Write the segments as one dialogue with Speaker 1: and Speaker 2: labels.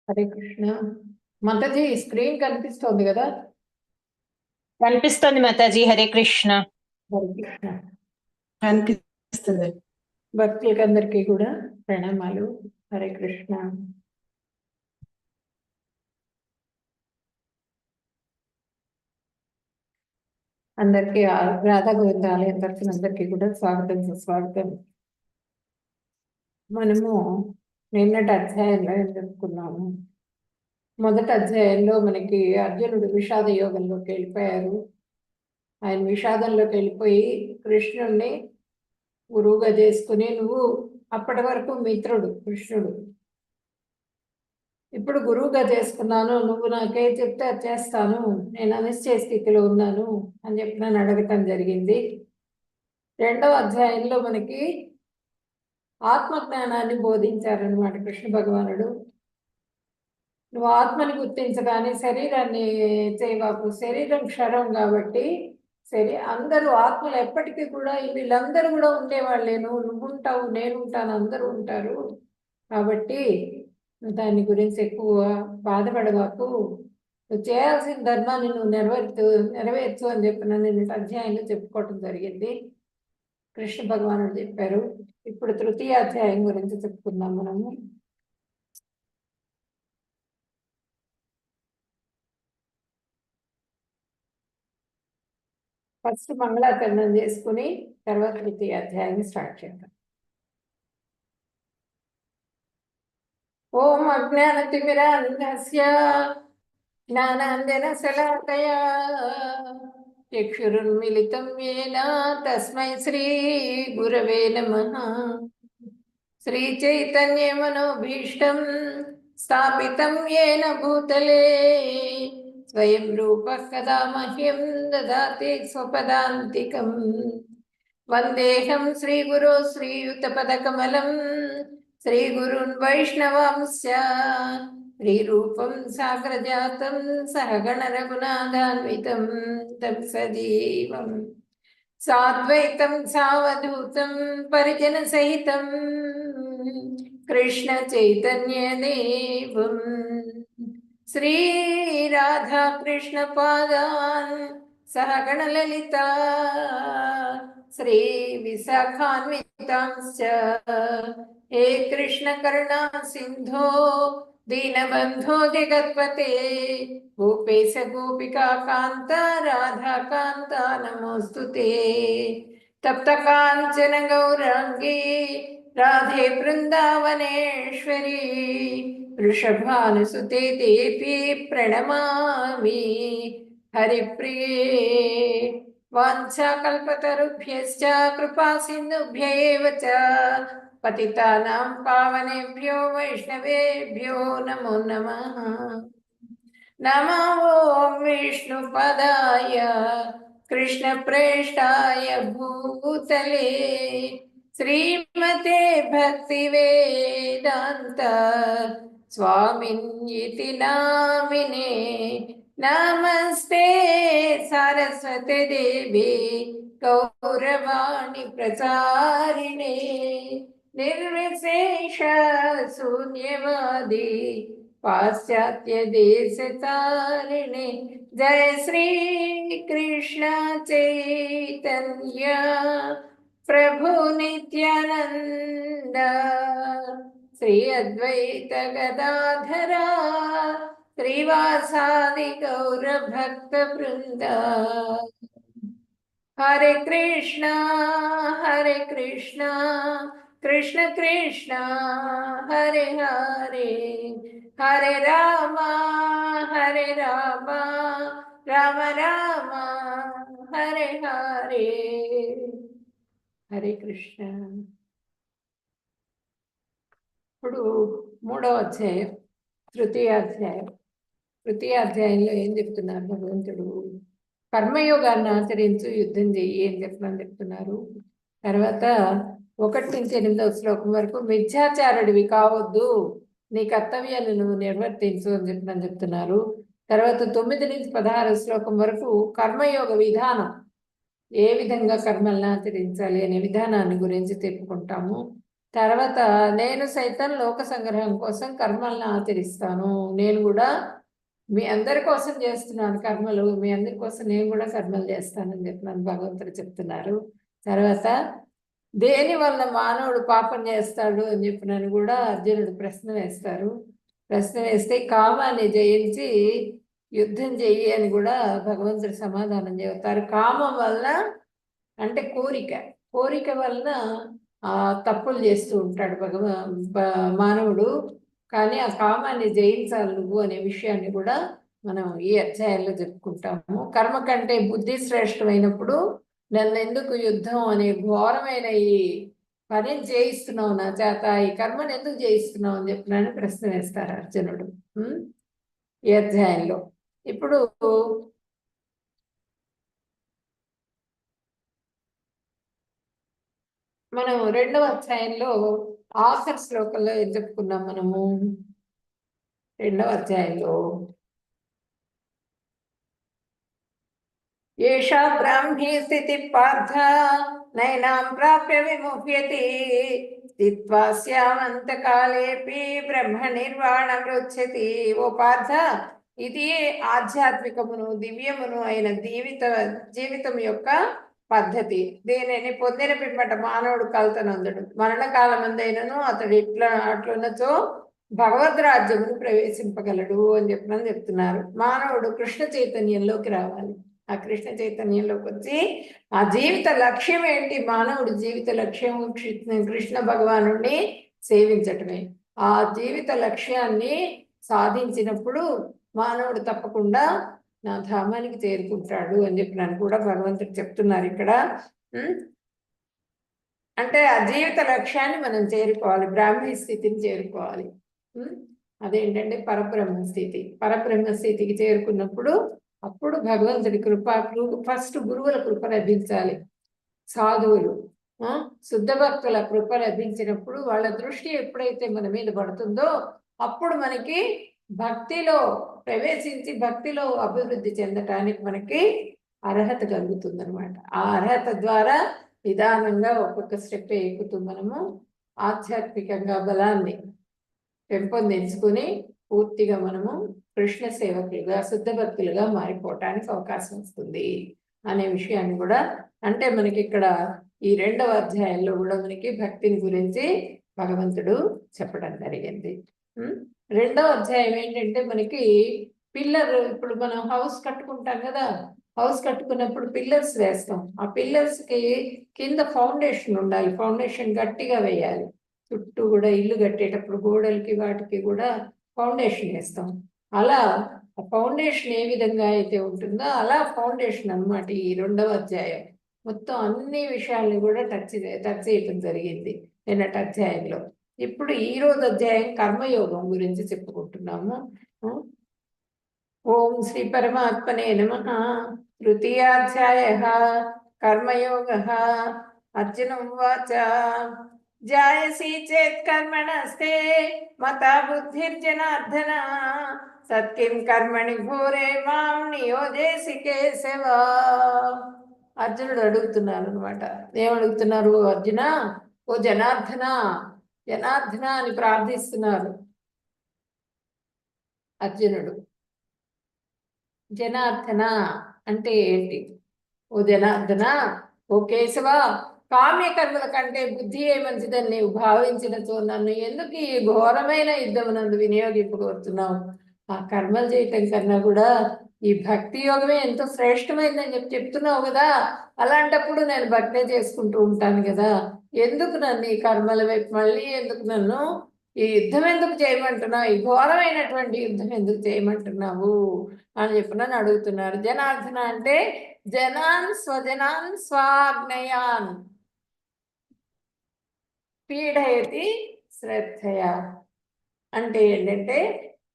Speaker 1: Hare Krishna. Mataji screen కనిపిస్తోంది కదా?
Speaker 2: కనిపిస్తుంది మాతాజీ. హరే కృష్ణ.
Speaker 1: హరే కృష్ణ.
Speaker 3: కనిపిస్తుంది.
Speaker 1: భక్తులకి అందరికీ కూడా ప్రణామాలు. హరే కృష్ణ. అందరికీ రాధా గోవింద ఆలయం తరఫున అందరికీ కూడా స్వాగతం సుస్వాగతం. మనము నిన్నటి అధ్యాయంలో ఏం చెప్పుకున్నాము? మొదటి అధ్యాయంలో మనకి అర్జునుడు విషాద యోగంలోకి వెళ్ళిపోయారు. ఆయన విషాదంలోకి వెళ్ళిపోయి కృష్ణుడిని గురువుగా చేసుకుని, నువ్వు అప్పటి వరకు మిత్రుడు కృష్ణుడు, ఇప్పుడు గురువుగా చేసుకున్నాను, నువ్వు నాకే చెప్తే అది చేస్తాను, నేను అనిశ్చయ స్థితిలో ఉన్నాను అని చెప్పి నన్ను అడగటం జరిగింది. రెండవ అధ్యాయంలో మనకి ఆత్మజ్ఞానాన్ని బోధించారనమాట కృష్ణ భగవానుడు. నువ్వు ఆత్మని గుర్తించగానే శరీరాన్ని చేయవాకు, శరీరం క్షరం కాబట్టి అందరూ ఆత్మలు ఎప్పటికీ కూడా వీళ్ళందరూ కూడా ఉండేవాళ్ళే, నువ్వు ఉంటావు, నేను ఉంటాను, అందరూ ఉంటారు. కాబట్టి దాని గురించి ఎక్కువ బాధపడవాకు, నువ్వు చేయాల్సిన ధర్మాన్ని నువ్వు నెరవేర్చు అని చెప్పిన నేను అధ్యాయంలో చెప్పుకోవటం జరిగింది. కృష్ణ భగవానుడు చెప్పారు. ఇప్పుడు తృతీయ అధ్యాయం గురించి చెప్పుకుందాం మనము. ఫస్ట్ మంగళాచరణం చేసుకుని తర్వాత తృతీయ అధ్యాయం స్టార్ట్ చేద్దాం. ఓం అజ్ఞానతిమిరాంధస్య జ్ఞానాంజనశలాకయా చక్షురున్మిలితం యేన తస్మై శ్రీ గురవే నమః. శ్రీచైతన్యమనోభీష్టం స్థాపితం యేన భూతలే స్వయం రూపః కదా మహ్యం దదాతి స్వపదాంతికం. వందేహం శ్రీగురో శ్రీయుతపదకమలం శ్రీగురున్ వైష్ణవాంశ్చ శ్రీరూపం సాగ్రజాతం సహగణ రఘునాథాన్వితం తం సజీవం సాద్వైతం సావధూతం పరిజన సహితం కృష్ణ చైతన్య దేవం శ్రీ రాధా కృష్ణ పాదాన్ సహగణ లలితా శ్రీ విశాఖాన్వితాంశ్చ హే కృష్ణ కరుణా సింధో దీనబంధో జగత్పతే గోపేశ గోపికా కాంత రాధా కాంత నమోస్తుతే. తప్త కాంచన గౌరాంగీ రాధే బృందావనేశ్వరీ వృషభానుసుతే దేవి ప్రణమామి హరిప్రియే. వాంఛాకల్పతరుభ్యశ్చ కృపా సింధుభ్య ఏవ చ పతితానాం పావనేభ్యో వైష్ణవేభ్యో నమో నమః. నమో ఓం విష్ణుపదాయ కృష్ణప్రేష్ఠాయ భూతలే శ్రీమతే భక్తివేదాంత స్వామిన్యితి నామినే. నమస్తే సరస్వతి దేవి గౌరవాణి ప్రచారిణే నిర్విశేష శూన్యవాది పాశ్చాత్య దేశతారిణే. జయ శ్రీ కృష్ణ చైతన్య ప్రభు నిత్యానంద శ్రీ అద్వైత గదాధరా శ్రీవాసాది గౌర భక్త బృంద. హరే కృష్ణ కృష్ణ కృష్ణ హరే హరే, హరే రామ రామ రామ హరే హరే. హరే కృష్ణ. ఇప్పుడు మూడవ అధ్యాయం తృతీయ అధ్యాయంలో ఏం చెప్తున్నారు భగవంతుడు? కర్మయోగాన్ని ఆచరించు, యుద్ధం చెయ్యి అని చెప్తున్నారు. తర్వాత 1-8వ శ్లోకం వరకు మిథ్యాచారుడివి కావద్దు, నీ కర్తవ్యాన్ని నువ్వు నిర్వర్తించు అని చెప్తున్నారు. తర్వాత 9-16 శ్లోకం వరకు కర్మయోగ విధానం, ఏ విధంగా కర్మల్ని ఆచరించాలి అనే విధానాన్ని గురించి తెలుపుకుంటాము. తర్వాత నేను సైతం లోక సంగ్రహం కోసం కర్మలను ఆచరిస్తాను. నేను కూడా మీ అందరి కోసం చేస్తున్నాను కర్మలు, మీ అందరి కోసం నేను కూడా కర్మలు చేస్తానని చెప్పినాను భగవంతుడు చెప్తున్నారు. తర్వాత దేని వల్ల మానవుడు పాపం చేస్తాడు అని చెప్పినని కూడా అర్జునుడు ప్రశ్న వేస్తారు. ప్రశ్న వేస్తే కామాన్ని జయించి యుద్ధం చెయ్యి అని కూడా భగవంతుడు సమాధానం చెబుతారు. కామం వల్ల అంటే కోరిక వలన తప్పులు చేస్తూ ఉంటాడు మానవుడు. కానీ ఆ కామాన్ని జయించాలి నువ్వు అనే విషయాన్ని కూడా మనం ఈ అధ్యాయంలో చెప్పుకుంటాము. కర్మ కంటే బుద్ధి శ్రేష్టమైనప్పుడు నన్ను ఎందుకు యుద్ధం అనే ఘోరమైన ఈ పని చేయిస్తున్నావు నా చేత, ఈ కర్మను ఎందుకు చేయిస్తున్నావు అని చెప్పినాను ప్రశ్న వేస్తారు అర్జునుడు ఈ అధ్యాయంలో. ఇప్పుడు మనం 2వ అధ్యాయంలో ఆఖరి శ్లోకంలో ఏం చెప్పుకున్నాం మనము? 2వ అధ్యాయంలో ఏషా బ్రాహ్మీ స్థితి పార్థ నైనాం ప్రాప్య విముహ్యతి స్థిత్వా స్యామంతకాలేపి బ్రహ్మ నిర్వాణమృచ్యతి. ఓ పార్థ, ఇది ఆధ్యాత్మికమును దివ్యమును అయిన జీవితం యొక్క పద్ధతి. దీనిని పొందిన పిమ్మట మానవుడు కలతనందుడు మరణకాలమందైనను అతడు అట్లున్నచో భగవద్ రాజ్యమును ప్రవేశింపగలడు అని చెప్తున్నారు. మానవుడు కృష్ణ చైతన్యంలోకి రావాలి. ఆ కృష్ణ చైతన్యంలోకి వచ్చి ఆ జీవిత లక్ష్యం ఏంటి? మానవుడి జీవిత లక్ష్యం కృష్ణ భగవానుడిని సేవించటమే. ఆ జీవిత లక్ష్యాన్ని సాధించినప్పుడు మానవుడు తప్పకుండా నా ధామానికి చేరుకుంటాడు అని చెప్పినాను కూడా భగవంతుడు చెప్తున్నారు ఇక్కడ. అంటే ఆ జీవిత లక్ష్యాన్ని మనం చేరుకోవాలి, బ్రాహ్మీ స్థితిని చేరుకోవాలి. అదేంటంటే పరబ్రహ్మ స్థితి. పరబ్రహ్మ స్థితికి చేరుకున్నప్పుడు అప్పుడు భగవంతుడి కృప, ఫస్ట్ గురువుల కృప లభించాలి. సాధువులు శుద్ధ భక్తుల కృప లభించినప్పుడు వాళ్ళ దృష్టి ఎప్పుడైతే మన మీద పడుతుందో అప్పుడు మనకి భక్తిలో ప్రవేశించి భక్తిలో అభివృద్ధి చెందటానికి మనకి అర్హత కలుగుతుంది అనమాట. ఆ అర్హత ద్వారా నిదానంగా ఒక్కొక్క స్టెప్ ఎక్కుతూ మనము ఆధ్యాత్మికంగా బలాన్ని పెంపొందించుకుని పూర్తిగా మనము కృష్ణ సేవకులుగా శుద్ధ భక్తులుగా మారిపోవటానికి అవకాశం వస్తుంది అనే విషయాన్ని కూడా, అంటే మనకి ఇక్కడ ఈ 2వ అధ్యాయంలో కూడా మనకి భక్తిని గురించి భగవంతుడు చెప్పడం జరిగింది. 2వ అధ్యాయం ఏంటంటే మనకి పిల్లర్, ఇప్పుడు మనం హౌస్ కట్టుకుంటాం కదా, హౌస్ కట్టుకున్నప్పుడు పిల్లర్స్ వేస్తాం. ఆ పిల్లర్స్కి కింద ఫౌండేషన్ ఉండాలి, ఫౌండేషన్ గట్టిగా వేయాలి. చుట్టూ కూడా ఇల్లు కట్టేటప్పుడు గోడలకి వాటికి కూడా ఫౌండేషన్ వేస్తాం. అలా ఫౌండేషన్ ఏ విధంగా అయితే ఉంటుందో అలా ఫౌండేషన్ అన్నమాట ఈ 2వ అధ్యాయం. మొత్తం అన్ని విషయాల్ని కూడా టచ్ చేయటం జరిగింది నిన్నటి అధ్యాయంలో. ఇప్పుడు ఈ రోజు అధ్యాయం కర్మయోగం గురించి చెప్పుకుంటున్నాము. ఓం శ్రీ పరమాత్మనే నమః. తృతీయాధ్యాయః కర్మయోగః. అర్జున ఉవాచ జాయసి చేత్ కర్మణస్తే మతా బుద్ధిర్జనార్దన సత్యం కర్మణి ఘోరే మాం నియోజేసి కేశవ. అర్జునుడు అడుగుతున్నారు అనమాట. ఏమడుగుతున్నారు? అర్జున, ఓ జనార్దన, జనార్దన అని ప్రార్థిస్తున్నారు అర్జునుడు. జనార్దన అంటే ఏంటి? ఓ జనార్దన, ఓ కేశవ, కామ్యకర్మల కంటే బుద్ధి ఏ మంచిదని నీవు భావించినచో నన్ను ఎందుకు ఈ ఘోరమైన యుద్ధమునందు వినియోగింపగోరుతున్నావు? ఆ కర్మలు చేయటం కన్నా కూడా ఈ భక్తి యోగమే ఎంతో శ్రేష్టమైందని చెప్తున్నావు కదా. అలాంటప్పుడు నేను భక్తే చేసుకుంటూ ఉంటాను కదా. ఎందుకు నన్ను ఈ కర్మల వైపు మళ్ళీ ఎందుకు నన్ను ఈ యుద్ధం ఎందుకు చేయమంటున్నావు? ఈ ఘోరమైనటువంటి యుద్ధం ఎందుకు చేయమంటున్నావు అని నన్ను అడుగుతున్నారు. జనార్దన అంటే జనాన్ స్వజనాన్ స్వాజ్ఞయాన్ పీడయతి శ్రద్ధయ. అంటే ఏంటంటే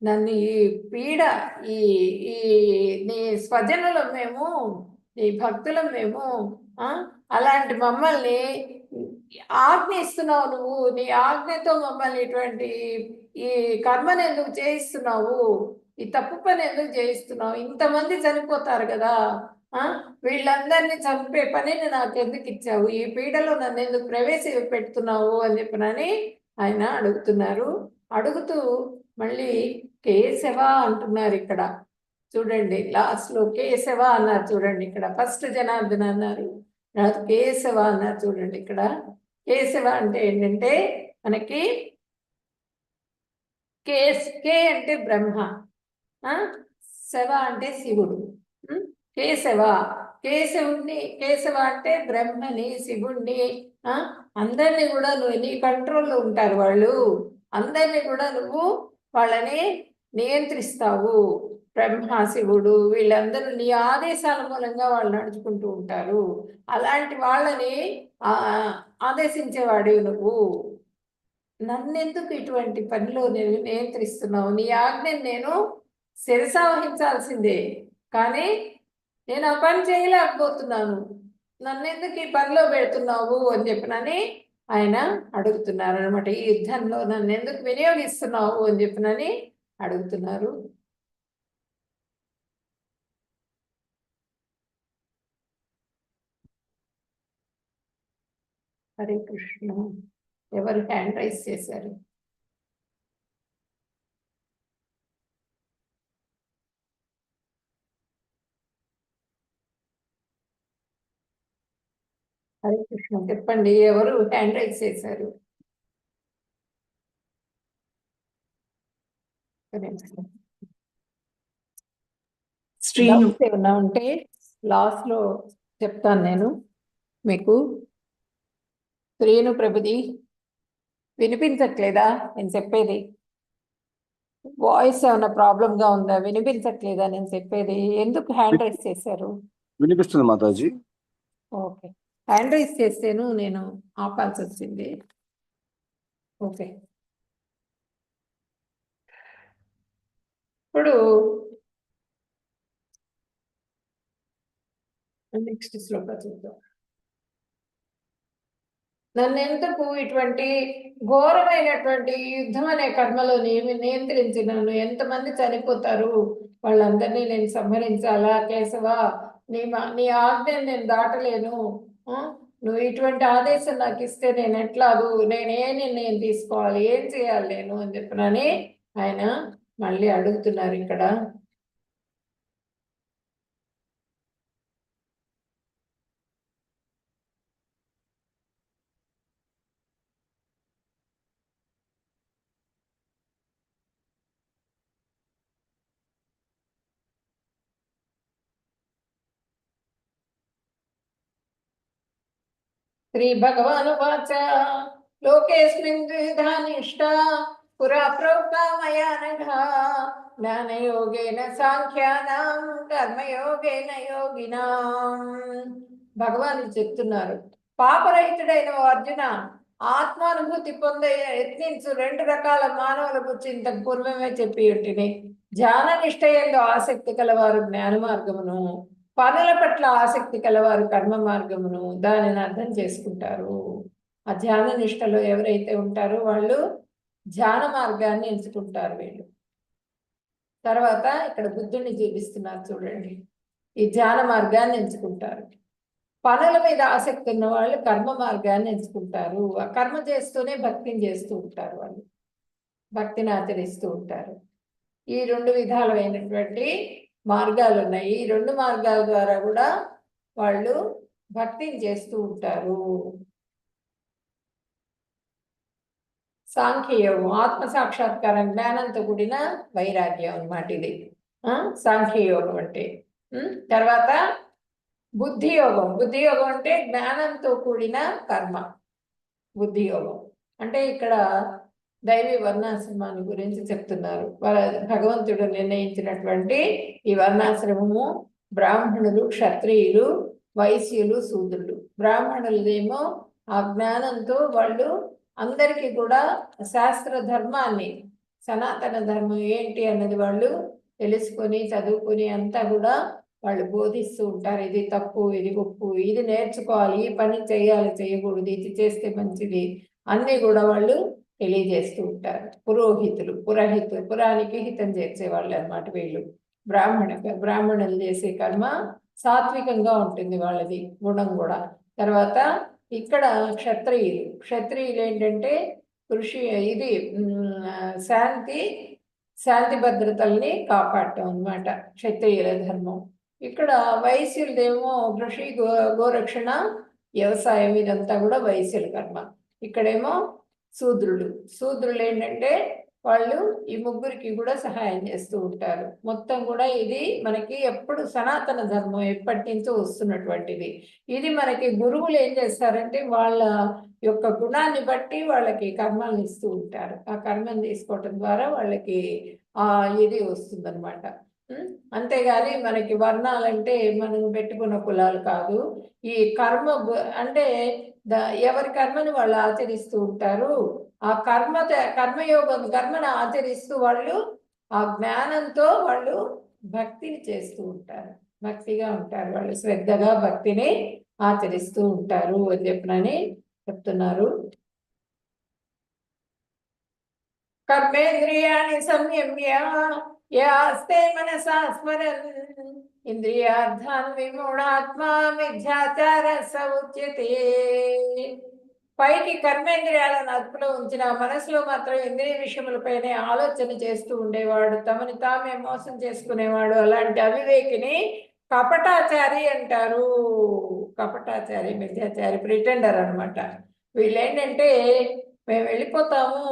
Speaker 1: నన్ను ఈ పీడ, ఈ ఈ నీ స్వజనులం మేము, నీ భక్తులం మేము, అలాంటి మమ్మల్ని ఆజ్ఞ ఇస్తున్నావు నువ్వు. నీ ఆజ్ఞతో మమ్మల్ని ఇటువంటి ఈ కర్మను ఎందుకు చేయిస్తున్నావు? ఈ తప్పు పని ఎందుకు చేయిస్తున్నావు? ఇంతమంది చనిపోతారు కదా, వీళ్ళందరినీ చంపే పనిని నాకు ఎందుకు ఇచ్చావు, ఈ పీడలో నన్ను ఎందుకు పెడుతున్నావు అని చెప్పినని ఆయన అడుగుతున్నారు. అడుగుతూ మళ్ళీ కేశవ అంటున్నారు ఇక్కడ చూడండి, లాస్ట్ లో కేశవ అన్నారు చూడండి. ఇక్కడ ఫస్ట్ జనార్దన అన్నారు, తర్వాత కేశవ అన్నారు చూడండి. ఇక్కడ కేశవ అంటే ఏంటంటే మనకి కే అంటే బ్రహ్మ, శవ అంటే శివుడు. కేశవ కేశవ అంటే బ్రహ్మని, శివుణ్ణి, అందరినీ కూడా నువ్వు నీ కంట్రోల్లో ఉంటారు వాళ్ళు. అందరినీ కూడా నువ్వు వాళ్ళని నియంత్రిస్తావు. బ్రహ్మ, శివుడు వీళ్ళందరూ నీ ఆదేశాల మూలంగా వాళ్ళు నడుచుకుంటూ ఉంటారు. అలాంటి వాళ్ళని ఆదేశించేవాడివి నువ్వు. నన్నెందుకు ఇటువంటి పనిలో నేను నియంత్రిస్తున్నావు? నీ ఆజ్ఞని నేను శిరసావహించాల్సిందే, కానీ నేను ఆ పని చేయలేకపోతున్నాను. నన్నెందుకు ఈ పనిలో పెడుతున్నావు అని చెప్పినని ఆయన అడుగుతున్నారు అనమాట. ఈ యుద్ధంలో నన్ను ఎందుకు వినియోగిస్తున్నావు అని చెప్పినని అడుగుతున్నారు. హరే కృష్ణ. ఎవరు హ్యాండ్ రైజ్ చేశారు? హరే కృష్ణ. చెప్పండి, ఎవరు హ్యాండ్ రైజ్ చేశారు? ఏమన్నా ఉంటే లాస్ట్ లో చెప్తాను నేను మీకు. శ్రీను ప్రభుది వినిపించట్లేదా నేను చెప్పేది? వాయిస్ ఏమైనా ప్రాబ్లంగా ఉందా? వినిపించట్లేదా నేను చెప్పేది? ఎందుకు హ్యాండ్ రైజ్ చేశారు?
Speaker 2: వినిపిస్తుంది మాతాజీ.
Speaker 1: ఓకే, హ్యాండ్ రైజ్ చేస్తేను నేను ఆపాల్సి వచ్చింది. ఓకే, ఇప్పుడు నెక్స్ట్ శ్లోక చూద్దాం. నన్నెందుకు ఇటువంటి ఘోరమైనటువంటి యుద్ధం అనే కర్మలో నియంత్రించి నన్ను ఎంతమంది చనిపోతారు వాళ్ళందరినీ నేను సంహరించాలా? కేశవ, నీ ఆజ్ఞను నేను దాటలేను. నువ్వు ఇటువంటి ఆదేశం నాకు ఇస్తే నేను ఎట్లాగు, నేను ఏ నిర్ణయం తీసుకోవాలి, ఏం చేయాలి నేను అని చెప్పినని ఆయన మళ్ళీ అడుగుతున్నారు ఇక్కడ. శ్రీ భగవానువాచ లోకేస్మిన్ ద్విధా నిష్ఠా పురా ప్రోక్తా మయా నఘా జ్ఞానయోగేన సాంఖ్యానాం కర్మయోగేన యోగినాం. భగవానుడు చెప్తున్నారు, పాపరహితుడైన అర్జున, ఆత్మానుభూతి పొందే యత్నించు 2 రకాల మానవుల గురించి ఇంతకు పూర్వమే చెప్పి ఉంటిని. ధ్యాన నిష్ఠయంలో ఆసక్తి కలవారు జ్ఞాన మార్గమును, పనుల పట్ల ఆసక్తి కలవారు కర్మ మార్గమును దానిని అర్థం చేసుకుంటారు. ఆ ధ్యాన నిష్టలో ఎవరైతే ఉంటారో వాళ్ళు ధ్యాన మార్గాన్ని ఎంచుకుంటారు వీళ్ళు. తర్వాత ఇక్కడ బుద్ధుడిని చూపిస్తున్నారు చూడండి, ఈ ధ్యాన మార్గాన్ని ఎంచుకుంటారు. పనుల మీద ఆసక్తి ఉన్న వాళ్ళు కర్మ మార్గాన్ని ఎంచుకుంటారు. ఆ కర్మ చేస్తూనే భక్తిని చేస్తూ ఉంటారు, వాళ్ళు భక్తిని ఆచరిస్తూ ఉంటారు. ఈ 2 విధాలైనటువంటి మార్గాలు ఉన్నాయి. ఈ 2 మార్గాల ద్వారా కూడా వాళ్ళు భక్తిని చేస్తూ ఉంటారు. సాంఖ్యయోగం ఆత్మ సాక్షాత్కారం, జ్ఞానంతో కూడిన వైరాగ్యం అన్నమాట ఇది సాంఖ్యయోగం అంటే. తర్వాత బుద్ధియోగం. బుద్ధియోగం అంటే జ్ఞానంతో కూడిన కర్మ. బుద్ధియోగం అంటే ఇక్కడ దైవీ వర్ణాశ్రమాన్ని గురించి చెప్తున్నారు. భగవంతుడు నిర్ణయించినటువంటి ఈ వర్ణాశ్రమము బ్రాహ్మణులు, క్షత్రియులు, వైశ్యులు, శూద్రులు. బ్రాహ్మణులదేమో ఆ జ్ఞానంతో వాళ్ళు అందరికీ కూడా శాస్త్ర ధర్మాన్ని, సనాతన ధర్మం ఏంటి అన్నది వాళ్ళు తెలుసుకొని చదువుకొని అంతా కూడా వాళ్ళు బోధిస్తూ ఉంటారు. ఇది తప్పు, ఇది ఒప్పు, ఇది నేర్చుకోవాలి, ఈ పని చేయాలి, చేయకూడదు, ఇది చేస్తే మంచిది అన్నీ కూడా వాళ్ళు తెలియజేస్తూ ఉంటారు. పురోహితులు, పురానికి హితం చేసేవాళ్ళు అన్నమాట వీళ్ళు. బ్రాహ్మణులు చేసే కర్మ సాత్వికంగా ఉంటుంది వాళ్ళది గుణం కూడా. తర్వాత ఇక్కడ క్షత్రియులు ఏంటంటే కృషి ఇది శాంతి భద్రతల్ని కాపాడటం అన్నమాట క్షత్రియుల ధర్మం. ఇక్కడ వైశ్యులదేమో కృషి గోరక్షణ వ్యవసాయం ఇదంతా కూడా వైశ్యుల కర్మ. ఇక్కడేమో శూద్రులు ఏంటంటే వాళ్ళు ఈ ముగ్గురికి కూడా సహాయం చేస్తూ ఉంటారు. మొత్తం కూడా ఇది మనకి ఎప్పుడు సనాతన ధర్మం ఎప్పటి నుంచో వస్తున్నటువంటిది. ఇది మనకి గురువులు ఏం చేస్తారంటే వాళ్ళ యొక్క గుణాన్ని బట్టి వాళ్ళకి కర్మల్ని ఇస్తూ ఉంటారు. ఆ కర్మను తీసుకోవటం ద్వారా వాళ్ళకి ఇది వస్తుందన్నమాట. అంతేగాని మనకి వర్ణాలంటే మనం పెట్టుకున్న కులాలు కాదు. ఈ కర్మ అంటే ఎవరి కర్మని వాళ్ళు ఆచరిస్తూ ఉంటారు. ఆ కర్మను ఆచరిస్తూ వాళ్ళు ఆ జ్ఞానంతో వాళ్ళు భక్తిని చేస్తూ ఉంటారు. భక్తిగా ఉంటారు వాళ్ళు, శ్రద్ధగా భక్తిని ఆచరిస్తూ ఉంటారు అని చెప్పనని చెప్తున్నారు. కర్మేంద్రియాణి సంయమ్య యాస్తే మనసా స్మరన్ ఇంద్రియార్థాన్ విమూఢాత్మా మిథ్యాచార సౌచ్యతే. పైకి కర్మేంద్రియాలను అదుపులో ఉంచిన మనసులో మాత్రం ఇంద్రియ విషయములపైనే ఆలోచన చేస్తూ ఉండేవాడు, తమని తామే మోసం చేసుకునేవాడు. అలాంటి అవివేకిని కపటాచారి అంటారు. కపటాచారి, మిథ్యాచారి, ప్రిటెండర్ అనమాట. వీళ్ళు ఏంటంటే మేము వెళ్ళిపోతాము,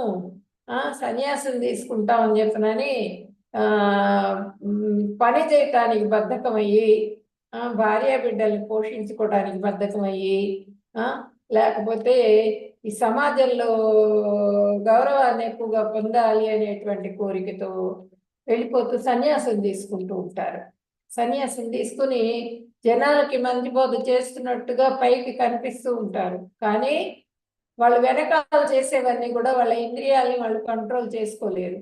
Speaker 1: సన్యాసం తీసుకుంటామని చెప్పనని పని చేయటానికి బద్ధకమయ్యి, భార్య బిడ్డల్ని పోషించుకోవడానికి బద్ధకమయ్యి, లేకపోతే ఈ సమాజంలో గౌరవాన్ని ఎక్కువగా పొందాలి అనేటువంటి కోరికతో వెళ్ళిపోతూ సన్యాసం తీసుకుంటూ ఉంటారు. సన్యాసం తీసుకుని జనాలకి మంచి బోధ చేస్తున్నట్టుగా పైకి కనిపిస్తూ ఉంటారు. కానీ వాళ్ళు వెనకాల చేసేవన్నీ కూడా వాళ్ళ ఇంద్రియాలని వాళ్ళు కంట్రోల్ చేసుకోలేరు.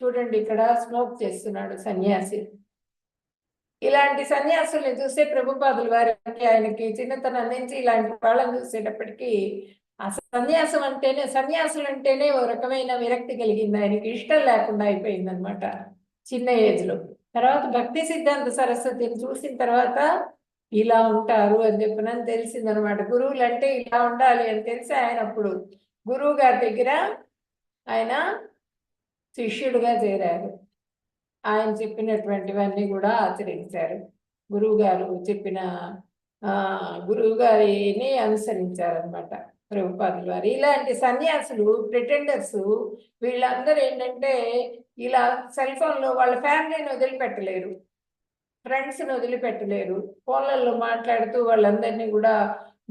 Speaker 1: చూడండి, ఇక్కడ స్మోక్ చేస్తున్నాడు సన్యాసి. ఇలాంటి సన్యాసుల్ని చూస్తే ప్రభుపాదుల వారికి ఆయనకి చిన్నతనం నుంచి ఇలాంటి వాళ్ళని చూసేటప్పటికీ ఆ సన్యాసులు అంటేనే ఓ రకమైన విరక్తి కలిగింది. ఆయనకి ఇష్టం లేకుండా అయిపోయింది అనమాట చిన్న ఏజ్ లో. తర్వాత భక్తి సిద్ధాంత సరస్వతిని చూసిన తర్వాత ఇలా ఉంటారు అని చెప్పినని తెలిసిందనమాట. గురువులు అంటే ఇలా ఉండాలి అని తెలిసి ఆయన అప్పుడు గురువు గారి దగ్గర ఆయన శిష్యుడుగా చేరారు. ఆయన చెప్పినటువంటివన్నీ కూడా ఆచరించారు. గురువు గారిని అనుసరించారనమాట ప్రభుపాదుల వారు. ఇలాంటి సన్యాసులు, ప్రిటెండర్స్, వీళ్ళందరూ ఏంటంటే ఇలా సెల్ ఫోన్లో వాళ్ళ ఫ్యామిలీని వదిలిపెట్టలేరు, ఫ్రెండ్స్ని వదిలిపెట్టలేరు. ఫోన్లలో మాట్లాడుతూ వాళ్ళందరినీ కూడా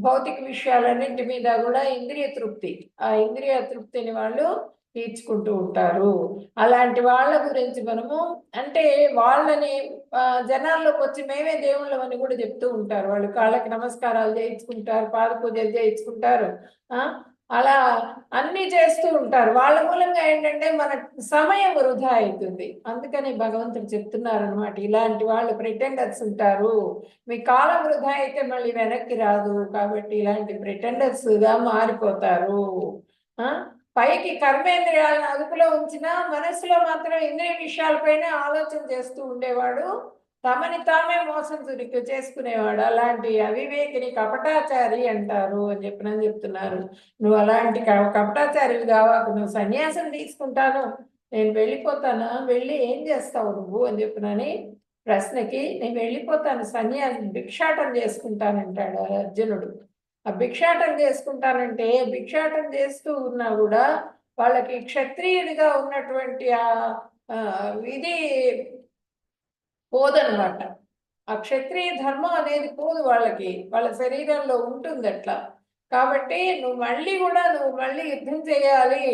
Speaker 1: భౌతిక విషయాలన్నింటి మీద కూడా ఆ ఇంద్రియ తృప్తిని వాళ్ళు తీర్చుకుంటూ ఉంటారు. అలాంటి వాళ్ళ గురించి మనము అంటే వాళ్ళని జనాల్లోకి వచ్చి మేమే దేవుళ్ళమని కూడా చెప్తూ ఉంటారు. వాళ్ళు కాళ్ళకి నమస్కారాలు చేయించుకుంటారు, పాద పూజలు చేయించుకుంటారు, అలా అన్ని చేస్తూ ఉంటారు. వాళ్ళ మూలంగా ఏంటంటే మన సమయం వృధా అవుతుంది. అందుకని భగవంతుడు చెప్తున్నారు అనమాట, ఇలాంటి వాళ్ళు ప్రిటెండర్స్ ఉంటారు, మీ కాలం వృధా అయితే మళ్ళీ వెనక్కి రాదు, కాబట్టి ఇలాంటి ప్రిటెండర్స్ గా మారిపోతారు. పైకి కర్మేంద్రియాలను అదుపులో ఉంచిన మనసులో మాత్రం ఇంద్రియ విషయాలపైనే ఆలోచన చేస్తూ ఉండేవాడు, తమని తామే మోసం చేసుకునేవాడు. అలాంటి అవివేకిని కపటాచారి అంటారు అని చెప్తున్నారు. నువ్వు అలాంటి కపటాచారి కావాకు, నువ్వు సన్యాసం తీసుకుంటాను, నేను వెళ్ళిపోతాను, వెళ్ళి ఏం చేస్తావు నువ్వు అని చెప్పినని ప్రశ్నకి, నేను వెళ్ళిపోతాను సన్యాసం భిక్షాటం చేసుకుంటానంటాడు అర్జునుడు. ఆ భిక్షాటం చేసుకుంటానంటే భిక్షాటం చేస్తూ ఉన్నా కూడా వాళ్ళకి క్షత్రియుడిగా ఉన్నటువంటి ఇది పోదనమాట. ఆ క్షత్రియ ధర్మం అనేది పోదు వాళ్ళకి, వాళ్ళ శరీరంలో ఉంటుంది అట్లా. కాబట్టి నువ్వు మళ్ళీ యుద్ధం చేయాలి,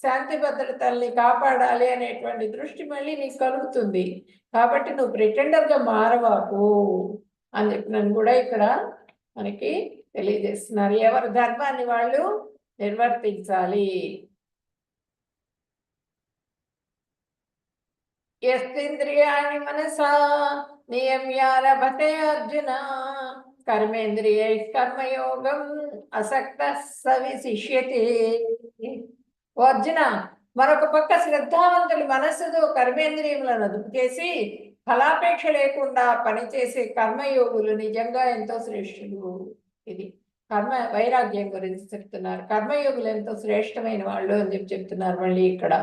Speaker 1: శాంతి భద్రతల్ని కాపాడాలి అనేటువంటి దృష్టి మళ్ళీ నీకు కలుగుతుంది. కాబట్టి నువ్వు ప్రిటెండర్గా మారవాకు అని చెప్పినని కూడా ఇక్కడ మనకి తెలియజేస్తున్నారు. ఎవరి ధర్మాన్ని వాళ్ళు నిర్వర్తించాలి. యస్తింద్రియాణి మనసా నియమ్యారభతే అర్జున కర్మేంద్రియై కర్మయోగం అసక్త సవిశిష్యతే. ఓ అర్జున, మరొక పక్క శ్రద్ధావంతులు మనస్సుతో కర్మేంద్రియములను అదుపు చేసి ఫలాపేక్ష లేకుండా పనిచేసే కర్మయోగులు నిజంగా ఎంతో శ్రేష్ఠులు. ఇది కర్మ వైరాగ్యం గురించి చెప్తున్నారు. కర్మయోగులు ఎంతో శ్రేష్టమైన వాళ్ళు అని చెప్తున్నారు మళ్ళీ ఇక్కడ.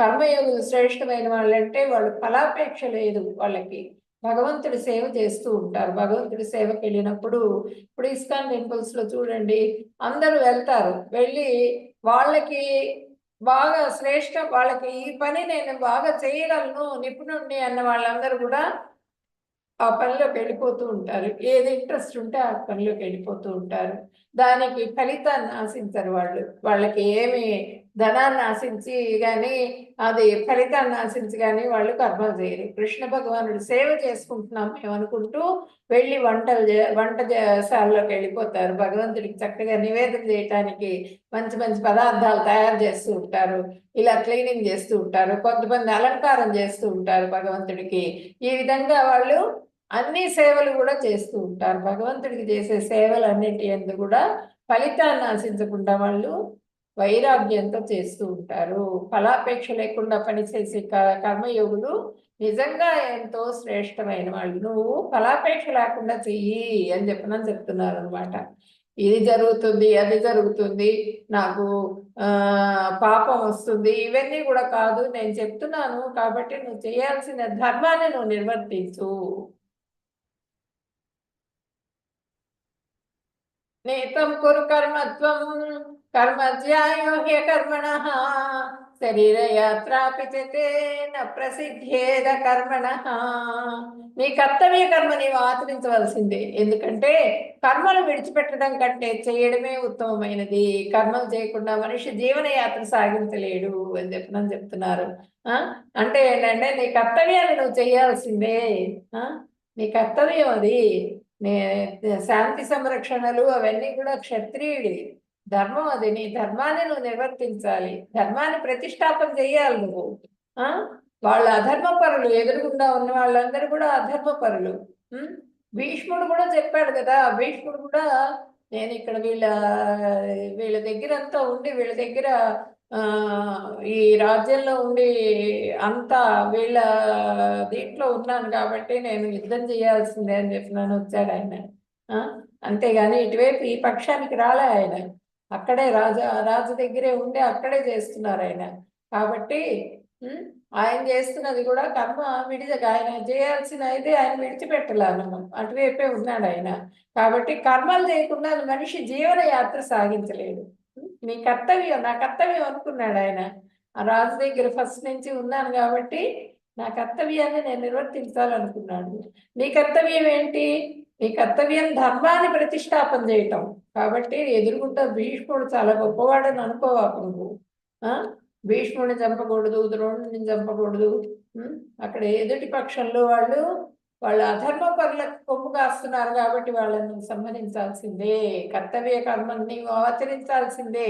Speaker 1: కర్మయోగులు శ్రేష్టమైన వాళ్ళు అంటే వాళ్ళు ఫలాపేక్ష లేదు వాళ్ళకి. భగవంతుడి సేవ చేస్తూ ఉంటారు. భగవంతుడి సేవకి వెళ్ళినప్పుడు ఇప్పుడు ఇస్కాన్ టెంపుల్స్ లో చూడండి, అందరూ వెళ్తారు. వెళ్ళి వాళ్ళకి బాగా శ్రేష్టం, వాళ్ళకి ఈ పని నేను బాగా చేయగలను, నిపుణుడిని అన్న వాళ్ళందరూ కూడా ఆ పనిలోకి వెళ్ళిపోతూ ఉంటారు. ఏది ఇంట్రెస్ట్ ఉంటే ఆ పనిలోకి వెళ్ళిపోతూ ఉంటారు. దానికి ఫలితాన్ని ఆశించరు వాళ్ళు. వాళ్ళకి ఏమి ధనాన్ని ఆశించి కానీ, అది ఫలితాన్ని ఆశించి కానీ వాళ్ళు కర్మలు చేయరు. కృష్ణ భగవానుడు సేవ చేసుకుంటున్నాం మేము అనుకుంటూ వెళ్ళి వంటశాలలోకి వెళ్ళిపోతారు. భగవంతుడికి చక్కగా నివేదన చేయటానికి మంచి మంచి పదార్థాలు తయారు చేస్తూ ఉంటారు. ఇలా క్లీనింగ్ చేస్తూ ఉంటారు. కొంతమంది అలంకారం చేస్తూ ఉంటారు భగవంతుడికి. ఈ విధంగా వాళ్ళు అన్ని సేవలు కూడా చేస్తూ ఉంటారు. భగవంతుడికి చేసే సేవలు అన్నింటి యందు కూడా ఫలితాన్ని ఆశించకుండా వాళ్ళు వైరాగ్యంతో చేస్తూ ఉంటారు. ఫలాపేక్ష లేకుండా పనిచేసే కర్మయోగులు నిజంగా ఎంతో శ్రేష్టమైన వాళ్ళు. నువ్వు ఫలాపేక్ష లేకుండా చెయ్యి అని చెప్తున్నారు అనమాట. ఇది జరుగుతుంది, అది జరుగుతుంది, నాకు పాపం వస్తుంది, ఇవన్నీ కూడా కాదు. నేను చెప్తున్నాను కాబట్టి నువ్వు చేయాల్సిన ధర్మాన్ని నువ్వు నిర్వర్తించు. నేతం కురు కర్మత్వం కర్మజ్యాయో హ్యకర్మణః శరీరయాత్రాపితే న ప్రసిద్ధేద కర్మణః. నీ కర్తవ్య కర్మ నీవు ఆచరించవలసిందే. ఎందుకంటే కర్మలు విడిచిపెట్టడం కంటే చేయడమే ఉత్తమమైనది. కర్మలు చేయకుండా మనిషి జీవనయాత్ర సాగించలేడు అని చెప్తున్నారు. అంటే ఏంటంటే నీ కర్తవ్యాన్ని నువ్వు చేయాల్సిందే. నీ కర్తవ్యం అది. శాంతి సంరక్షణలు అవన్నీ కూడా క్షత్రియుడి ధర్మం. అది నీ ధర్మాన్ని నువ్వు నిర్వర్తించాలి. ధర్మాన్ని ప్రతిష్టాపన చేయాలి నువ్వు. వాళ్ళ అధర్మపరులు, ఎదురుగుండా ఉన్న వాళ్ళందరూ కూడా అధర్మపరులు. భీష్ముడు కూడా చెప్పాడు కదా. భీష్ముడు కూడా నేను ఇక్కడ వీళ్ళ దగ్గర అంతా ఉండి, వీళ్ళ దగ్గర ఈ రాజ్యంలో ఉండి అంతా వీళ్ళ దీంట్లో ఉన్నాను కాబట్టి నేను యుద్ధం చేయాల్సిందే అని చెప్పినాను వచ్చాడు ఆయన. అంతేగాని ఇటువైపు ఈ పక్షానికి రాలే ఆయన. అక్కడే రాజు దగ్గరే ఉండి అక్కడే చేస్తున్నారు ఆయన. కాబట్టి ఆయన చేస్తున్నది కూడా కర్మ ఆయన చేయాల్సిన అయితే ఆయన విడిచిపెట్టలేను, అటువైపే ఉన్నాడు ఆయన. కాబట్టి కర్మలు చేయకుండా మనిషి జీవన యాత్ర సాగించలేడు. నీ కర్తవ్యం, నా కర్తవ్యం అనుకున్నాడు ఆయన. ఆ రాజు దగ్గర ఫస్ట్ నుంచి ఉన్నాను కాబట్టి నా కర్తవ్యాన్ని నేను నిర్వర్తించాలనుకున్నాడు. నీ కర్తవ్యం ఏంటి? నీ కర్తవ్యం ధర్మాన్ని ప్రతిష్టాపన చేయటం. కాబట్టి ఎదుర్కొంటా భీష్ముడు చాలా గొప్పవాడని అనుకోవాకు నువ్వు. భీష్ముడిని చంపకూడదు, ద్రోణుడిని చంపకూడదు. అక్కడ ఎదుటి పక్షంలో వాళ్ళ అధర్మ పరులకు కొమ్ము కాస్తున్నారు కాబట్టి వాళ్ళని సంహరించాల్సిందే. కర్తవ్య కర్మని నీవు ఆచరించాల్సిందే.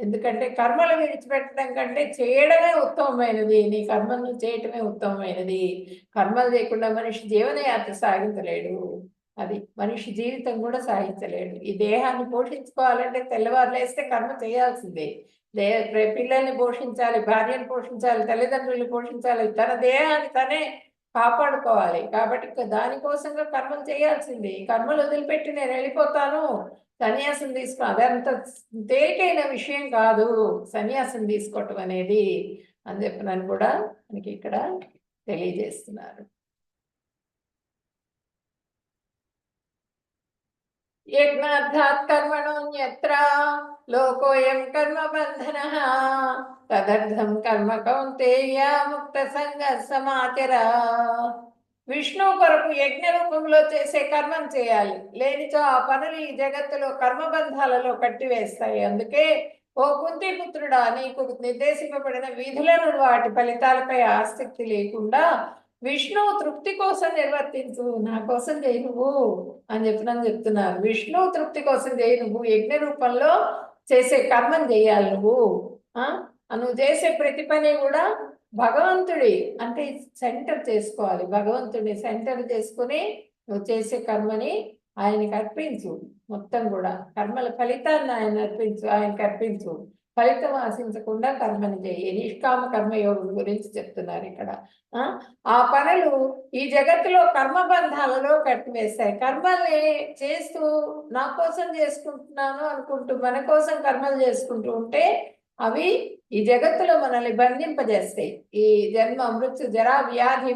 Speaker 1: ఎందుకంటే కర్మలు విడిచిపెట్టడం కంటే చేయడమే ఉత్తమమైనది. నీ కర్మలను చేయటమే ఉత్తమమైనది. కర్మలు చేయకుండా మనిషి జీవనయాత్ర సాగించలేడు. అది మనిషి జీవితం కూడా సాగించలేడు. ఈ దేహాన్ని పోషించుకోవాలంటే తెల్లవారు లేస్తే కర్మ చేయాల్సిందే. పిల్లల్ని పోషించాలి, భార్యను పోషించాలి, తల్లిదండ్రులను పోషించాలి, తన దేహాన్ని తనే కాపాడుకోవాలి. కాబట్టి దానికోసంగా కర్మలు చేయాల్సింది. కర్మలు వదిలిపెట్టి నేను వెళ్ళిపోతాను, సన్యాసం తీసుకో, అదంత తేలికైన విషయం కాదు సన్యాసం తీసుకోవటం అనేది అని చెప్పినని కూడా మనకి ఇక్కడ తెలియజేస్తున్నారు. యజ్ఞార్థాత్ కర్మణోన్యత్ర లోకోయం కర్మ బంధనః తదర్థం కర్మ కౌంతేయ ముక్త సంగ సమాచర. విష్ణు కొరకు యజ్ఞ రూపంలో చేసే కర్మం చేయాలి. లేనిచో ఆ పనులు ఈ జగత్తులో కర్మబంధాలలో కట్టివేస్తాయి. అందుకే ఓ కుంతిపుత్రుడా, నీకు నిర్దేశింపబడిన విధులను వాటి ఫలితాలపై ఆసక్తి లేకుండా విష్ణువు తృప్తి కోసం నిర్వర్తించు, నా కోసం చేయి నువ్వు అని చెప్తున్నారు. విష్ణువు తృప్తి కోసం చేయి నువ్వు. యజ్ఞ రూపంలో చేసే కర్మం చేయాలి నువ్వు. నువ్వు చేసే ప్రతి పని కూడా భగవంతుడి అంటే సెంటర్ చేసుకోవాలి. భగవంతుడిని సెంటర్ చేసుకుని నువ్వు చేసే కర్మని ఆయనకి అర్పించు. మొత్తం కూడా కర్మల ఫలితాన్ని ఆయనకు అర్పించు. ఫలితం ఆశించకుండా కర్మని చేయి. నిష్కామ కర్మయోగం గురించి చెప్తున్నారు ఇక్కడ. ఆ పనులు ఈ జగత్తులో కర్మబంధాలలో కట్టివేస్తాయి. కర్మల్ని చేస్తూ నా కోసం చేసుకుంటున్నాను అనుకుంటూ మన కోసం కర్మలు చేసుకుంటూ ఉంటే అవి ఈ జగత్తులో మనల్ని బంధింపజేస్తాయి. ఈ జన్మ మృత్యు జరా వ్యాధి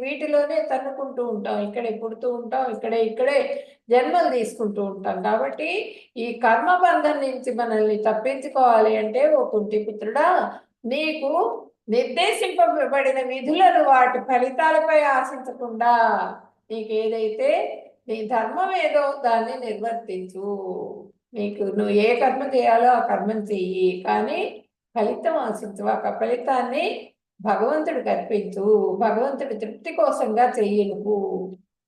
Speaker 1: వీటిలోనే తన్నుకుంటూ ఉంటాం. ఇక్కడే పుడుతూ ఉంటాం, ఇక్కడే జన్మలు తీసుకుంటూ ఉంటాం. కాబట్టి ఈ కర్మబంధం నుంచి మనల్ని తప్పించుకోవాలి అంటే ఓ కుంటిపుత్రుడా, నీకు నిర్దేశింపబడిన విధులను వాటి ఫలితాలపై ఆశించకుండా నీకు ఏదైతే నీ ధర్మం ఏదో దాన్ని నిర్వర్తించు. నీకు నువ్వు ఏ కర్మ చేయాలో ఆ కర్మం చెయ్యి, కానీ ఫలితం ఆశించు. ఆ ఫలితాన్ని భగవంతుడికి అర్పించు. భగవంతుడి తృప్తి కోసంగా చెయ్యి.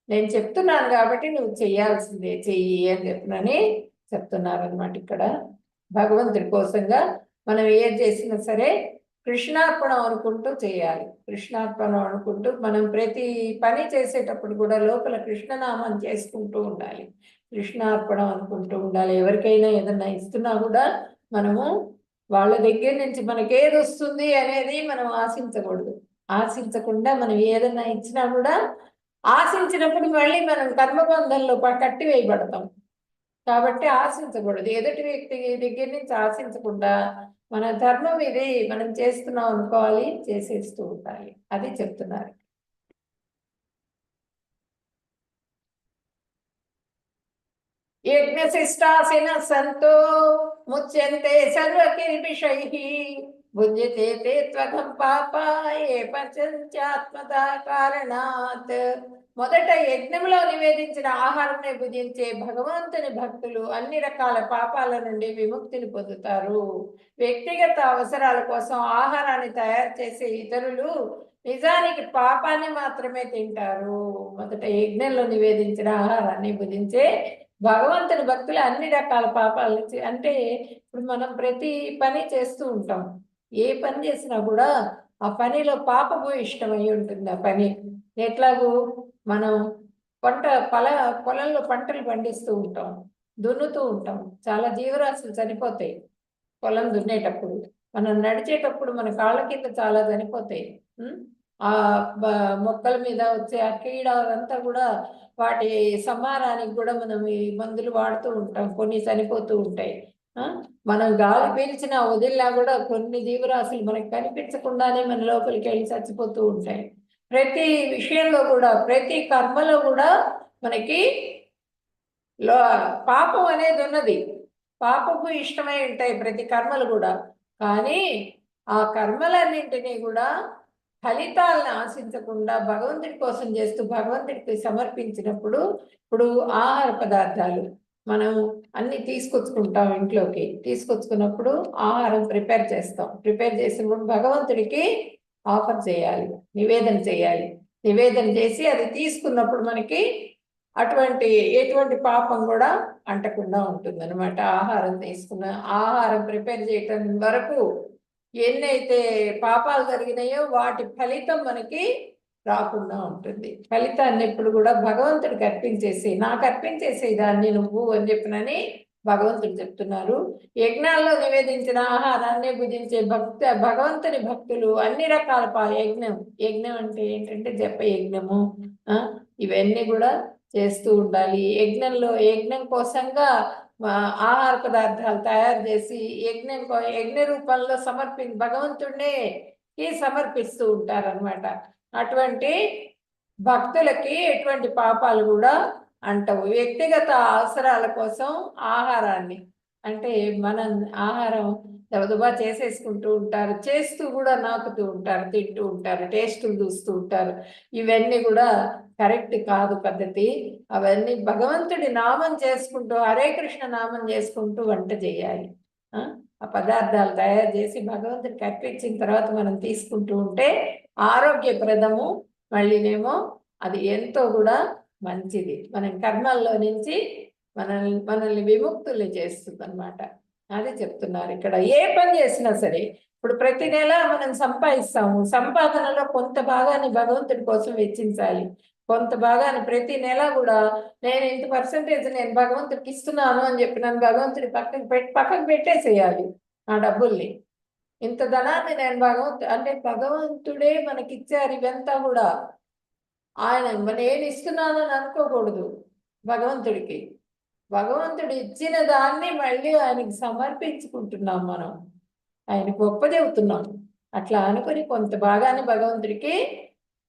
Speaker 1: నేను చెప్తున్నాను కాబట్టి నువ్వు చెయ్యాల్సిందే, చెయ్యి అని చెప్తున్నారు అనమాట. ఇక్కడ భగవంతుడి కోసంగా మనం ఏది చేసినా సరే కృష్ణార్పణం అనుకుంటూ చేయాలి. కృష్ణార్పణం అనుకుంటూ మనం ప్రతి పని చేసేటప్పుడు కూడా లోపల కృష్ణనామం చేసుకుంటూ ఉండాలి. కృష్ణార్పణం అనుకుంటూ ఉండాలి. ఎవరికైనా ఏదన్నా ఇస్తున్నా కూడా మనము వాళ్ళ దగ్గర నుంచి మనకి ఏది వస్తుంది అనేది మనం ఆశించకూడదు. ఆశించకుండా మనం ఏదన్నా ఇచ్చినా కూడా ఆశించినప్పుడు మళ్ళీ మనం కర్మబంధంలో కట్టి వేయబడతాం. కాబట్టి ఆశించకూడదు. ఎదుటి వ్యక్తి దగ్గర నుంచి ఆశించకుండా మన ధర్మం ఇది, మనం చేస్తున్నాం అనుకోవాలి, చేసేస్తూ ఉండాలి. అది చెప్తున్నారు. యజ్ఞశిష్టాసిన సంతో ముచ్యంతే సర్వకిల్బిషైః భుజ్యతే తే త్వగం పాప ఏ పచంత్యాత్మదా కారణాత్. మొదట యజ్ఞంలో నివేదించిన ఆహారాన్ని భుజించే భగవంతుని భక్తులు అన్ని రకాల పాపాల నుండి విముక్తిని పొందుతారు. వ్యక్తిగత అవసరాల కోసం ఆహారాన్ని తయారు చేసే ఇతరులు నిజానికి పాపాన్ని మాత్రమే తింటారు. మొదట యజ్ఞంలో నివేదించిన ఆహారాన్ని భుజించే భగవంతుని భక్తులు అన్ని రకాల పాపాల నుంచి, అంటే ఇప్పుడు మనం ప్రతి పని చేస్తూ ఉంటాం. ఏ పని చేసినా కూడా ఆ పనిలో పాపభూయిష్టమై ఉంటుంది. ఆ పని ఎట్లాగూ మనం పొలంలో పంటలు పండిస్తూ ఉంటాం, దున్నుతూ ఉంటాం. చాలా జీవరాశులు చనిపోతాయి పొలం దున్నేటప్పుడు. మనం నడిచేటప్పుడు మన కాళ్ళ కింద చాలా చనిపోతాయి. ఆ మొక్కల మీద వచ్చే ఆ కీడ అదంతా కూడా వాటి సంహారానికి కూడా మనం ఈ మందులు వాడుతూ ఉంటాం. కొన్ని చనిపోతూ ఉంటాయి. మనం గాలి పీల్చినా వదిలినా కూడా కొన్ని జీవరాశులు మనకు కనిపించకుండానే మన లోపలికి వెళ్ళి చచ్చిపోతూ ఉంటాయి. ప్రతి విషయంలో కూడా, ప్రతి కర్మలో కూడా మనకి పాపం అనేది ఉన్నది. పాపపు ఇష్టమై ఉంటాయి ప్రతి కర్మలు కూడా. కానీ ఆ కర్మలన్నింటినీ కూడా ఫలితాలను ఆశించకుండా భగవంతుడి కోసం చేస్తూ భగవంతుడికి సమర్పించినప్పుడు, ఇప్పుడు ఆహార పదార్థాలు మనం అన్ని తీసుకొచ్చుకుంటాం. ఇంట్లోకి తీసుకొచ్చుకున్నప్పుడు ఆహారం ప్రిపేర్ చేస్తాం. ప్రిపేర్ చేసినప్పుడు భగవంతుడికి ఆఫర్ చేయాలి, నివేదన చేయాలి. నివేదన చేసి అది తీసుకున్నప్పుడు మనకి ఎటువంటి పాపం కూడా అంటకుండా ఉంటుంది అనమాట. ఆహారం ప్రిపేర్ చేయటం వరకు ఎన్నైతే పాపాలు జరిగినాయో వాటి ఫలితం మనకి రాకుండా ఉంటుంది. ఫలితాన్ని ఎప్పుడు కూడా భగవంతుడికి అర్పించేసి, నాకు అర్పించేసే దాన్ని నువ్వు అని చెప్పినని భగవంతుడు చెప్తున్నారు. యజ్ఞాల్లో నివేదించిన ఆహారాన్ని భుజించే భగవంతుని భక్తులు అన్ని రకాల యజ్ఞం అంటే ఏంటంటే జప యజ్ఞము, ఇవన్నీ కూడా చేస్తూ ఉండాలి. యజ్ఞం కోసంగా ఆహార పదార్థాలు తయారు చేసి యజ్ఞ రూపంలో భగవంతుడినే సమర్పిస్తూ ఉంటారనమాట. అటువంటి భక్తులకి ఎటువంటి పాపాలు కూడా అంటవు. వ్యక్తిగత అవసరాల కోసం ఆహారాన్ని, అంటే మనం ఆహారం దబదబా చేసేసుకుంటూ ఉంటారు, చేస్తూ కూడా నాకుతూ ఉంటారు, తింటూ ఉంటారు, టేస్టులు చూస్తూ ఉంటారు. ఇవన్నీ కూడా కరెక్ట్ కాదు పద్ధతి. అవన్నీ భగవంతుడి నామం చేసుకుంటూ, హరే కృష్ణ నామం చేసుకుంటూ వంట చేయాలి. ఆ పదార్థాలు తయారు చేసి భగవంతుడికి అర్పించిన తర్వాత మనం తీసుకుంటూ ఉంటే ఆరోగ్యప్రదము. మళ్ళీనేమో అది ఎంతో కూడా మంచిది. మనం కర్మల్లో నుంచి మనల్ని విముక్తులు చేస్తుంది అనమాట. అది చెప్తున్నారు ఇక్కడ. ఏ పని చేసినా సరే, ఇప్పుడు ప్రతి నెల మనం సంపాదిస్తాము. సంపాదనలో కొంత భాగాన్ని భగవంతుడి కోసం వెచ్చించాలి. కొంత భాగాన్ని ప్రతి నెల కూడా నేను ఇంత పర్సంటేజ్ నేను భగవంతుడికి ఇస్తున్నాను అని చెప్పి నన్ను భగవంతుడి పక్కకు పెట్టేసేయాలి. ఆ డబ్బుల్ని. ఇంత ధనాన్ని నేను అంటే భగవంతుడే మనకిచ్చారు ఇవంతా కూడా. ఆయన నేను ఇస్తున్నానని అనుకోకూడదు భగవంతుడికి. భగవంతుడు ఇచ్చిన దాన్ని మళ్ళీ ఆయనకి సమర్పించుకుంటున్నాం మనం. ఆయన గొప్ప చెబుతున్నాం. అట్లా అనుకుని కొంత భాగాన్ని భగవంతుడికి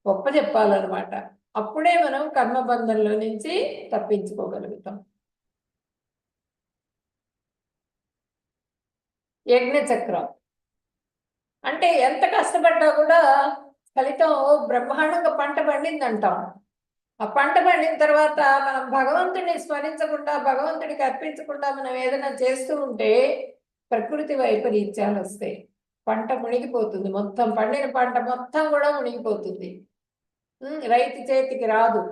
Speaker 1: గొప్ప చెప్పాలన్నమాట. అప్పుడే మనం కర్మబంధంలో నుంచి తప్పించుకోగలుగుతాం. యజ్ఞచక్రం అంటే ఎంత కష్టపడ్డా కూడా ఫలితం బ్రహ్మాండంగా పంట పండింది అంటాం. ఆ పంట పండిన తర్వాత మనం భగవంతుడిని స్మరించకుండా, భగవంతుడికి అర్పించకుండా మనం ఏదైనా చేస్తూ ఉంటే ప్రకృతి వైపరీత్యాలు వస్తాయి. పంట మునిగిపోతుంది, మొత్తం పండిన పంట మొత్తం కూడా మునిగిపోతుంది. రైతు చేతికి రాదు,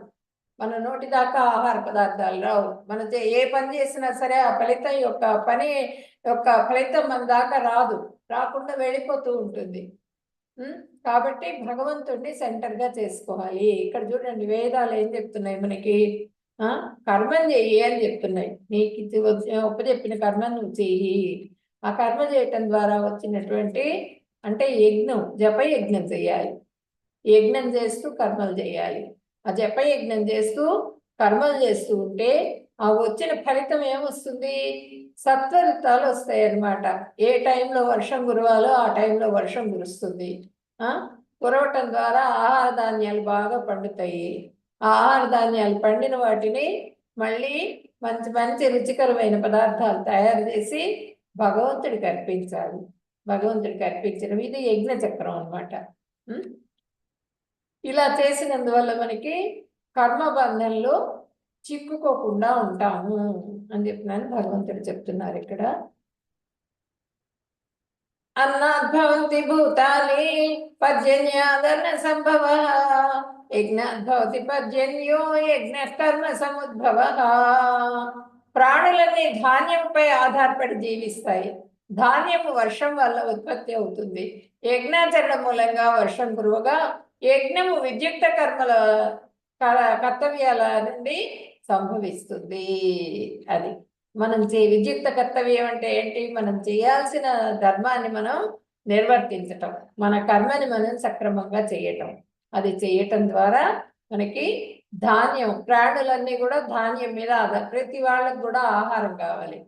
Speaker 1: మన నోటి దాకా ఆహార పదార్థాలు రావు. మన ఏ పని చేసినా సరే ఆ ఫలితం యొక్క పని యొక్క ఫలితం మన దాకా రాదు, రాకుండా వెళ్ళిపోతూ ఉంటుంది. కాబట్టి భగవంతుడిని సెంటర్గా చేసుకోవాలి. ఇక్కడ చూడండి వేదాలు ఏం చెప్తున్నాయి మనకి, కర్మం చెయ్యి అని చెప్తున్నాయి. నీకు ఒప్పచెప్పిన కర్మ నువ్వు చెయ్యి. ఆ కర్మ చేయటం ద్వారా వచ్చినటువంటి అంటే యజ్ఞం, జపయజ్ఞం చేయాలి. యజ్ఞం చేస్తూ కర్మలు చేయాలి. ఆ జపయజ్ఞం చేస్తూ కర్మలు చేస్తూ ఉంటే ఆ వచ్చిన ఫలితం ఏమొస్తుంది? సత్ఫలితాలు వస్తాయి అన్నమాట. ఏ టైంలో వర్షం కురవాలో ఆ టైంలో వర్షం కురుస్తుంది. కురవటం ద్వారా ఆహార ధాన్యాలు బాగా పండుతాయి. ఆ ఆహార ధాన్యాలు పండిన వాటిని మళ్ళీ మంచి మంచి రుచికరమైన పదార్థాలు తయారు చేసి భగవంతుడికి అర్పించాలి. భగవంతుడికి అర్పించడం ఇది యజ్ఞ చక్రం అన్నమాట. ఇలా చేసినందువల్ల మనకి కర్మబంధంలో చిక్కుకోకుండా ఉంటాము అని చెప్పినాను భగవంతుడు చెప్తున్నారు ఇక్కడ. అన్నాద్భవంతి భూతాని పర్జన్యాదన సంభవ, యజ్ఞాద్భవతి పర్జన్యో యజ్ఞ కర్మ సముద్భవ. ప్రాణులన్నీ ధాన్యంపై ఆధారపడి జీవిస్తాయి. ధాన్యము వర్షం వల్ల ఉత్పత్తి అవుతుంది. యజ్ఞాచరణ మూలంగా వర్షం కురువగా యజ్ఞము విద్యుక్త కర్మల కర్తవ్యాల నుండి సంభవిస్తుంది. అది మనం విద్యుక్త కర్తవ్యం అంటే ఏంటి? మనం చేయాల్సిన ధర్మాన్ని మనం నిర్వర్తించటం, మన కర్మని మనం సక్రమంగా చేయటం. అది చేయటం ద్వారా మనకి ధాన్యం, ప్రాణులన్నీ కూడా ధాన్యం మీద ప్రతి వాళ్ళకు కూడా ఆహారం కావాలి.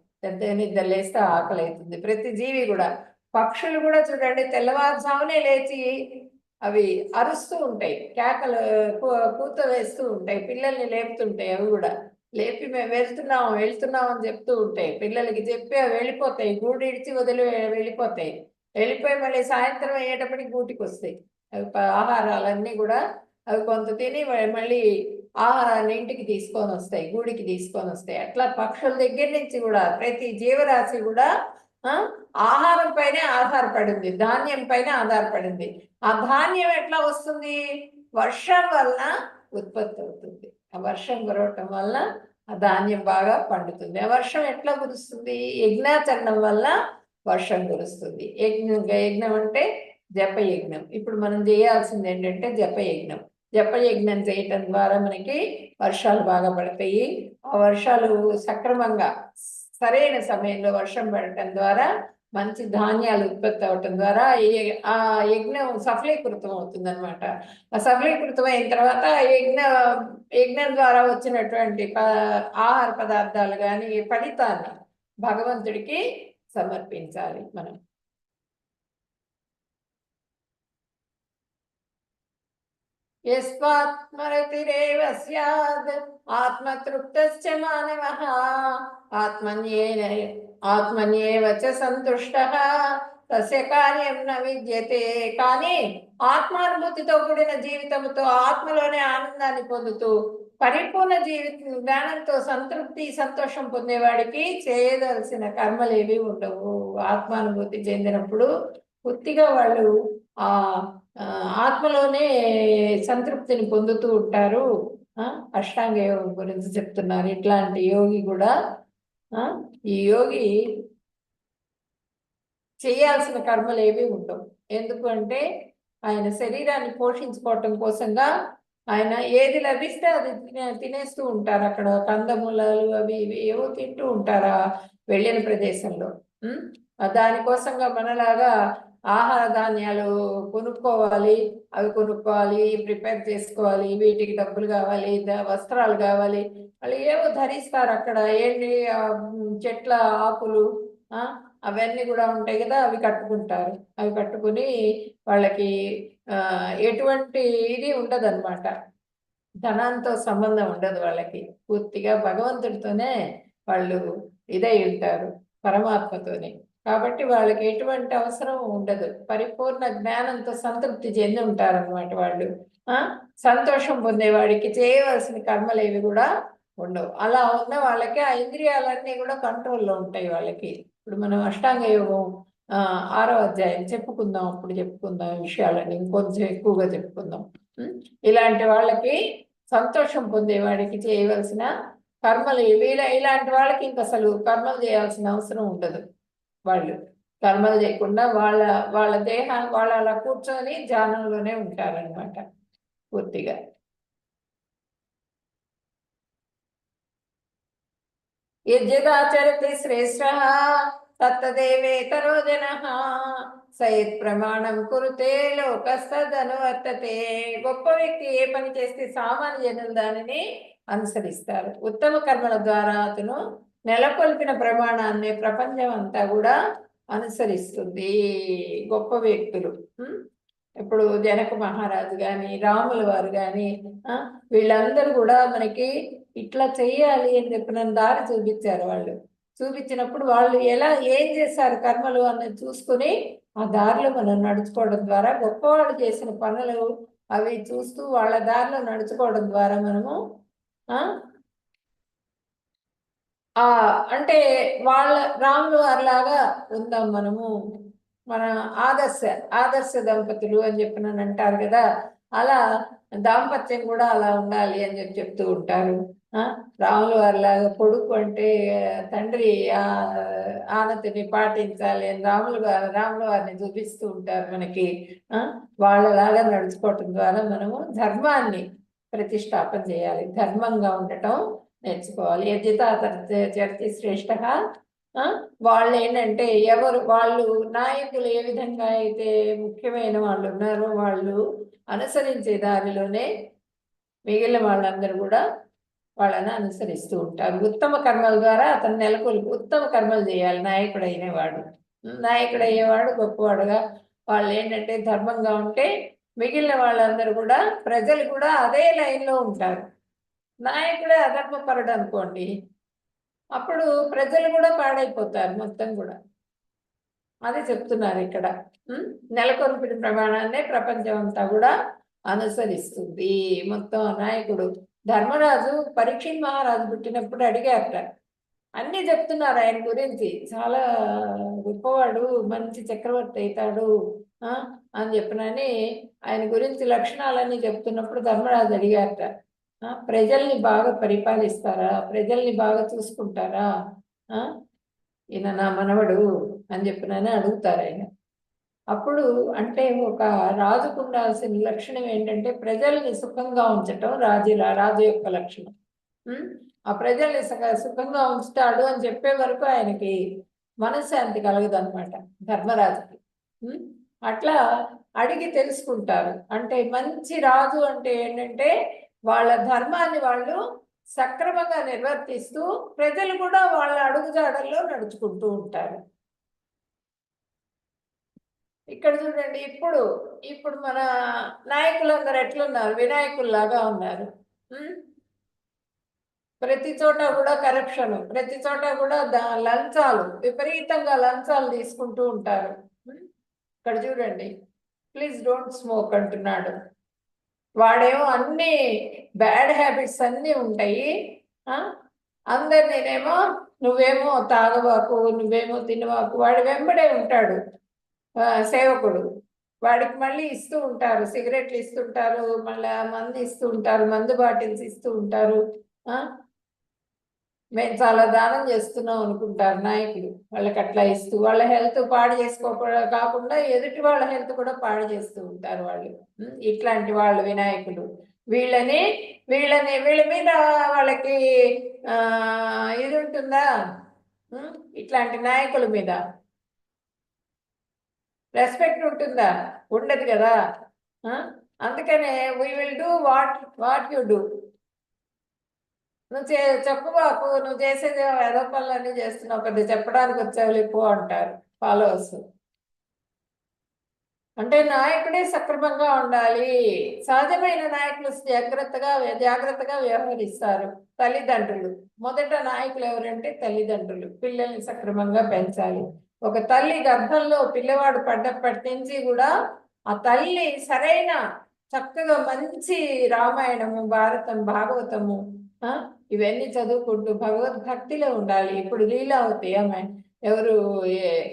Speaker 1: నిద్ర లేస్తే ఆకలి అవుతుంది. ప్రతి జీవి కూడా, పక్షులు కూడా చూడండి తెల్లవారుజామునే లేచి అవి అరుస్తూ ఉంటాయి, కేకలు కూత వేస్తూ ఉంటాయి, పిల్లల్ని లేపుతుంటాయి. అవి కూడా లేపి మేము వెళ్తున్నాం అని చెప్తూ ఉంటాయి. పిల్లలకి చెప్పి అవి వెళ్ళిపోతాయి, గూడు ఇడిచి వదిలి వెళ్ళిపోతాయి. వెళ్ళిపోయి మళ్ళీ సాయంత్రం అయ్యేటప్పటికి గూటికి వస్తాయి. అవి ఆహారాలన్నీ కూడా అవి కొంత తిని మళ్ళీ ఆహారాన్ని ఇంటికి తీసుకొని వస్తాయి, గూడికి తీసుకొని వస్తాయి. అట్లా పక్షుల దగ్గర నుంచి కూడా ప్రతి జీవరాశి కూడా ఆహారం పైనే ఆధారపడింది, ధాన్యం పైన ఆధారపడింది. ఆ ధాన్యం ఎట్లా వస్తుంది? వర్షం వలన ఉత్పత్తి అవుతుంది. ఆ వర్షం కురవటం వల్ల ఆ ధాన్యం బాగా పండుతుంది. ఆ వర్షం ఎట్లా కురుస్తుంది? యజ్ఞాచరణం వల్ల వర్షం కురుస్తుంది. యజ్ఞం అంటే జపయజ్ఞం. ఇప్పుడు మనం చేయాల్సింది ఏంటంటే జపయజ్ఞం. జపయజ్ఞం చేయటం ద్వారా మనకి వర్షాలు బాగా పడతాయి. ఆ వర్షాలు సక్రమంగా సరైన సమయంలో వర్షం పడటం ద్వారా మంచి ధాన్యాలు ఉత్పత్తి అవటం ద్వారా ఆ యజ్ఞం సఫలీకృతం అవుతుంది అనమాట. ఆ సఫలీకృతం అయిన తర్వాత యజ్ఞం ద్వారా వచ్చినటువంటి ఆహార పదార్థాలు కానీ ఫలితాన్ని భగవంతుడికి సమర్పించాలి మనం. యస్మాత్మరతిరేవ స్యాద్ ఆత్మతృప్తశ్చ మానవః ఆత్మన్యేవ చ సంతుష్టః తస్య కార్యం న విద్యతే. కానీ ఆత్మానుభూతితో కూడిన జీవితంతో ఆత్మలోనే ఆనందాన్ని పొందుతూ పరిపూర్ణ జ్ఞానంతో సంతృప్తి సంతోషం పొందేవాడికి చేయదలసిన కర్మలేవి ఉండవు. ఆత్మానుభూతి చెందినప్పుడు పూర్తిగా వాళ్ళు ఆ ఆత్మలోనే సంతృప్తిని పొందుతూ ఉంటారు. అష్టాంగ యోగం గురించి చెప్తున్నారు. ఇట్లాంటి యోగి కూడా, ఈ యోగి చేయాల్సిన కర్మలు ఏవి ఉండవు. ఎందుకు అంటే ఆయన శరీరాన్ని పోషించుకోవటం కోసంగా ఆయన ఏది లభిస్తే అది తినేస్తూ ఉంటారు. అక్కడ కందమూలాలు అవి ఇవి ఏవో తింటూ ఉంటారు వెళ్ళిన ప్రదేశంలో. దానికోసంగా మనలాగా ఆహార ధాన్యాలు కొనుక్కోవాలి, అవి కొనుక్కోవాలి, ప్రిపేర్ చేసుకోవాలి, వీటికి డబ్బులు కావాలి, వస్త్రాలు కావాలి. వాళ్ళు ఏవో ధరిస్తారు అక్కడ. ఏంటి చెట్ల ఆకులు అవన్నీ కూడా ఉంటాయి కదా, అవి కట్టుకుంటారు. అవి కట్టుకుని వాళ్ళకి ఎటువంటి ఇది ఉండదు అనమాట. ధనంతో సంబంధం ఉండదు వాళ్ళకి. పూర్తిగా భగవంతుడితోనే వాళ్ళు ఇదై ఉంటారు, పరమాత్మతోనే. కాబట్టి వాళ్ళకి ఎటువంటి అవసరం ఉండదు. పరిపూర్ణ జ్ఞానంతో సంతృప్తి చెంది ఉంటారనమాట వాళ్ళు. సంతోషం పొందేవాడికి చేయవలసిన కర్మలు ఏవి కూడా ఉండవు. అలా ఉన్న వాళ్ళకి ఆ ఇంద్రియాలన్నీ కూడా కంట్రోల్లో ఉంటాయి వాళ్ళకి. ఇప్పుడు మనం అష్టాంగ యోగం 6వ అధ్యాయం చెప్పుకుందాం, అప్పుడు చెప్పుకుందాం ఈ విషయాలని, ఇంకొంచెం ఎక్కువగా చెప్పుకుందాం. ఇలాంటి వాళ్ళకి, సంతోషం పొందేవాడికి చేయవలసిన కర్మలు ఇలాంటి వాళ్ళకి ఇంక అసలు కర్మలు చేయాల్సిన అవసరం ఉండదు. వాళ్ళు కర్మలు చేయకుండా వాళ్ళ వాళ్ళ దేహాన్ని వాళ్ళు అలా కూర్చొని ధ్యానంలోనే ఉంటారనమాట పూర్తిగా. యజ్జదాచరతి శ్రేష్ఠ తత్తదేవేతరో జనః సయత్ ప్రమాణం కురుతే లోకస్తదనువర్తతే. గొప్ప వ్యక్తి ఏ పని చేస్తే సామాన్య జనులు దానిని అనుసరిస్తారు. ఉత్తమ కర్మల ద్వారా అతను నెలకొల్పిన ప్రమాణాన్ని ప్రపంచం అంతా కూడా అనుసరిస్తుంది. గొప్ప వ్యక్తులు ఇప్పుడు జనక మహారాజు కానీ, రాముల వారు కానీ, వీళ్ళందరూ కూడా మనకి ఇట్లా చెయ్యాలి అని చెప్పిన దారి చూపించారు. వాళ్ళు చూపించినప్పుడు వాళ్ళు ఏం చేశారు కర్మలు అన్నది చూసుకుని ఆ దారిలో మనం నడుచుకోవడం ద్వారా, గొప్పవాళ్ళు చేసిన పనులు అవి చూస్తూ వాళ్ళ దారిలో నడుచుకోవడం ద్వారా మనము అంటే వాళ్ళ రాములు వారిలాగా ఉందాం మనము. మన ఆదర్శ దంపతులు అని చెప్పిన అంటారు కదా, అలా దాంపత్యం కూడా అలా ఉండాలి అని చెప్తూ ఉంటారు. రాములు వారిలాగా కొడుకు అంటే తండ్రి ఆనతిని పాటించాలి అని రాముల వారిని చూపిస్తూ ఉంటారు మనకి. వాళ్ళలాగా నడుచుకోవటం ద్వారా మనము ధర్మాన్ని ప్రతిష్టాపన చేయాలి, ధర్మంగా ఉండటం నేర్చుకోవాలి. యజ్జిత చరితి శ్రేష్ఠ. వాళ్ళు ఏంటంటే వాళ్ళు నాయకులు ఏ విధంగా అయితే ముఖ్యమైన వాళ్ళు ఉన్నారో వాళ్ళు అనుసరించే దారిలోనే మిగిలిన వాళ్ళందరూ కూడా వాళ్ళని అనుసరిస్తూ ఉంటారు. ఉత్తమ కర్మల ద్వారా అతను నెలకొల్పి ఉత్తమ కర్మలు చేయాలి నాయకుడు అయినవాడు. నాయకుడు అయ్యేవాడు గొప్పవాడుగా. వాళ్ళు ఏంటంటే ధర్మంగా ఉంటే మిగిలిన వాళ్ళందరూ కూడా, ప్రజలు కూడా అదే లైన్లో ఉంటారు. నాయకుడే అధర్మపరుడు అనుకోండి, అప్పుడు ప్రజలు కూడా పాడైపోతారు మొత్తం కూడా. అదే చెప్తున్నారు ఇక్కడ. నెలకొల్పిన ప్రమాణాన్నే ప్రపంచం అంతా కూడా అనుసరిస్తుంది. మొత్తం నాయకుడు ధర్మరాజు పరీక్షిత్ మహారాజు పుట్టినప్పుడు అడిగారట. అన్నీ చెప్తున్నారు ఆయన గురించి, చాలా గొప్పవాడు, మంచి చక్రవర్తి అవుతాడు అని చెప్పినని ఆయన గురించి లక్షణాలన్నీ చెప్తున్నప్పుడు ధర్మరాజు అడిగారట, ప్రజల్ని బాగా పరిపాలిస్తారా, ప్రజల్ని బాగా చూసుకుంటారా, ఈయన నా మనవడు అని చెప్పినని అడుగుతారు ఆయన. అప్పుడు అంటే ఒక రాజుకు ఉండాల్సిన లక్షణం ఏంటంటే ప్రజల్ని సుఖంగా ఉంచటం రాజు యొక్క లక్షణం. ఆ ప్రజల్ని సుఖంగా ఉంచుతాడు అని చెప్పే వరకు ఆయనకి మనశ్శాంతి కలగదు అనమాట ధర్మరాజుకి. అట్లా అడిగి తెలుసుకుంటారు. అంటే మంచి రాజు అంటే ఏంటంటే వాళ్ళ ధర్మాన్ని వాళ్ళు సక్రమంగా నిర్వర్తిస్తూ ప్రజలు కూడా వాళ్ళ అడుగుజాడల్లో నడుచుకుంటూ ఉంటారు. ఇక్కడ చూడండి, ఇప్పుడు మన నాయకులందరూ ఎట్లున్నారు, వినాయకుల్లాగా ఉన్నారు. ప్రతి చోట కూడా కరప్షన్, ప్రతి చోట కూడా లంచాలు, విపరీతంగా లంచాలు తీసుకుంటూ ఉంటారు. ఇక్కడ చూడండి, ప్లీజ్ డోంట్ స్మోక్ అంటున్నాడు. వాడేమో అన్ని బ్యాడ్ హ్యాబిట్స్ అన్నీ ఉంటాయి. అందరినేమో నువ్వేమో తాగబాకు, నువ్వేమో తినబాకు, వాడి వెంబడే ఉంటాడు సేవకుడు. వాడికి మళ్ళీ ఇస్తూ ఉంటారు, సిగరెట్లు ఇస్తుంటారు, మళ్ళీ మందు ఇస్తూ ఉంటారు, మందు బాటిల్స్ ఇస్తూ ఉంటారు. మేము చాలా దానం చేస్తున్నాం అనుకుంటారు నాయకులు. వాళ్ళకి అట్లా ఇస్తూ వాళ్ళ హెల్త్ పాడు కాకుండా ఎదుటి వాళ్ళ హెల్త్ కూడా పాడు చేస్తూ ఉంటారు వాళ్ళు. ఇట్లాంటి వాళ్ళు వినాయకులు. వీళ్ళని వీళ్ళని వీళ్ళ మీద వాళ్ళకి ఇది ఉంటుందా? ఇట్లాంటి నాయకుల మీద రెస్పెక్ట్ ఉంటుందా? ఉండదు కదా. అందుకనే we will do what you do. నువ్వు చెప్పు బాపు, నువ్వు చేసేది ఏదో పనులన్నీ చేస్తున్నావు, పెద్ద చెప్పడానికి వచ్చావు లేపు అంటారు ఫాలోవర్స్. అంటే నాయకుడే సక్రమంగా ఉండాలి. సహజమైన నాయకులు జాగ్రత్తగా వ్యవహరిస్తారు. తల్లిదండ్రులు మొదట నాయకులు ఎవరంటే తల్లిదండ్రులు. పిల్లల్ని సక్రమంగా పెంచాలి. ఒక తల్లి గర్భంలో పిల్లవాడు పడ్డప్పటి నుంచి కూడా ఆ తల్లి సరైన చక్కగా మంచి రామాయణము, భారతం, భాగవతము ఇవన్నీ చదువుకుంటూ భగవద్భక్తిలో ఉండాలి. ఇప్పుడు లీలావతి ఆమె ఎవరు,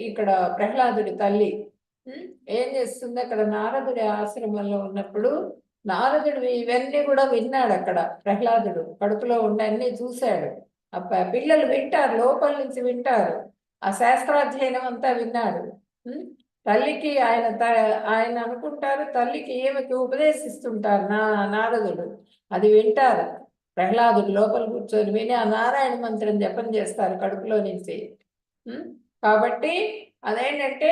Speaker 1: ఇక్కడ ప్రహ్లాదుడి తల్లి ఏం చేస్తుంది, అక్కడ నారదుడి ఆశ్రమంలో ఉన్నప్పుడు నారదుడు ఇవన్నీ కూడా విన్నాడు. అక్కడ ప్రహ్లాదుడు కడుపులో ఉండన్నీ చూశాడు. పిల్లలు వింటారు, లోపల నుంచి వింటారు. ఆ శాస్త్రాధ్యయనం అంతా విన్నాడు. తల్లికి ఆయన అనుకుంటారు, తల్లికి ఏమికి ఉపదేశిస్తుంటారు నారదుడు. అది వింటారు. ప్రహ్లాదుడు లోపల కూర్చొని విని ఆ నారాయణ మంత్రం జపం చేస్తారు కడుపులో నుంచి. కాబట్టి అదేంటంటే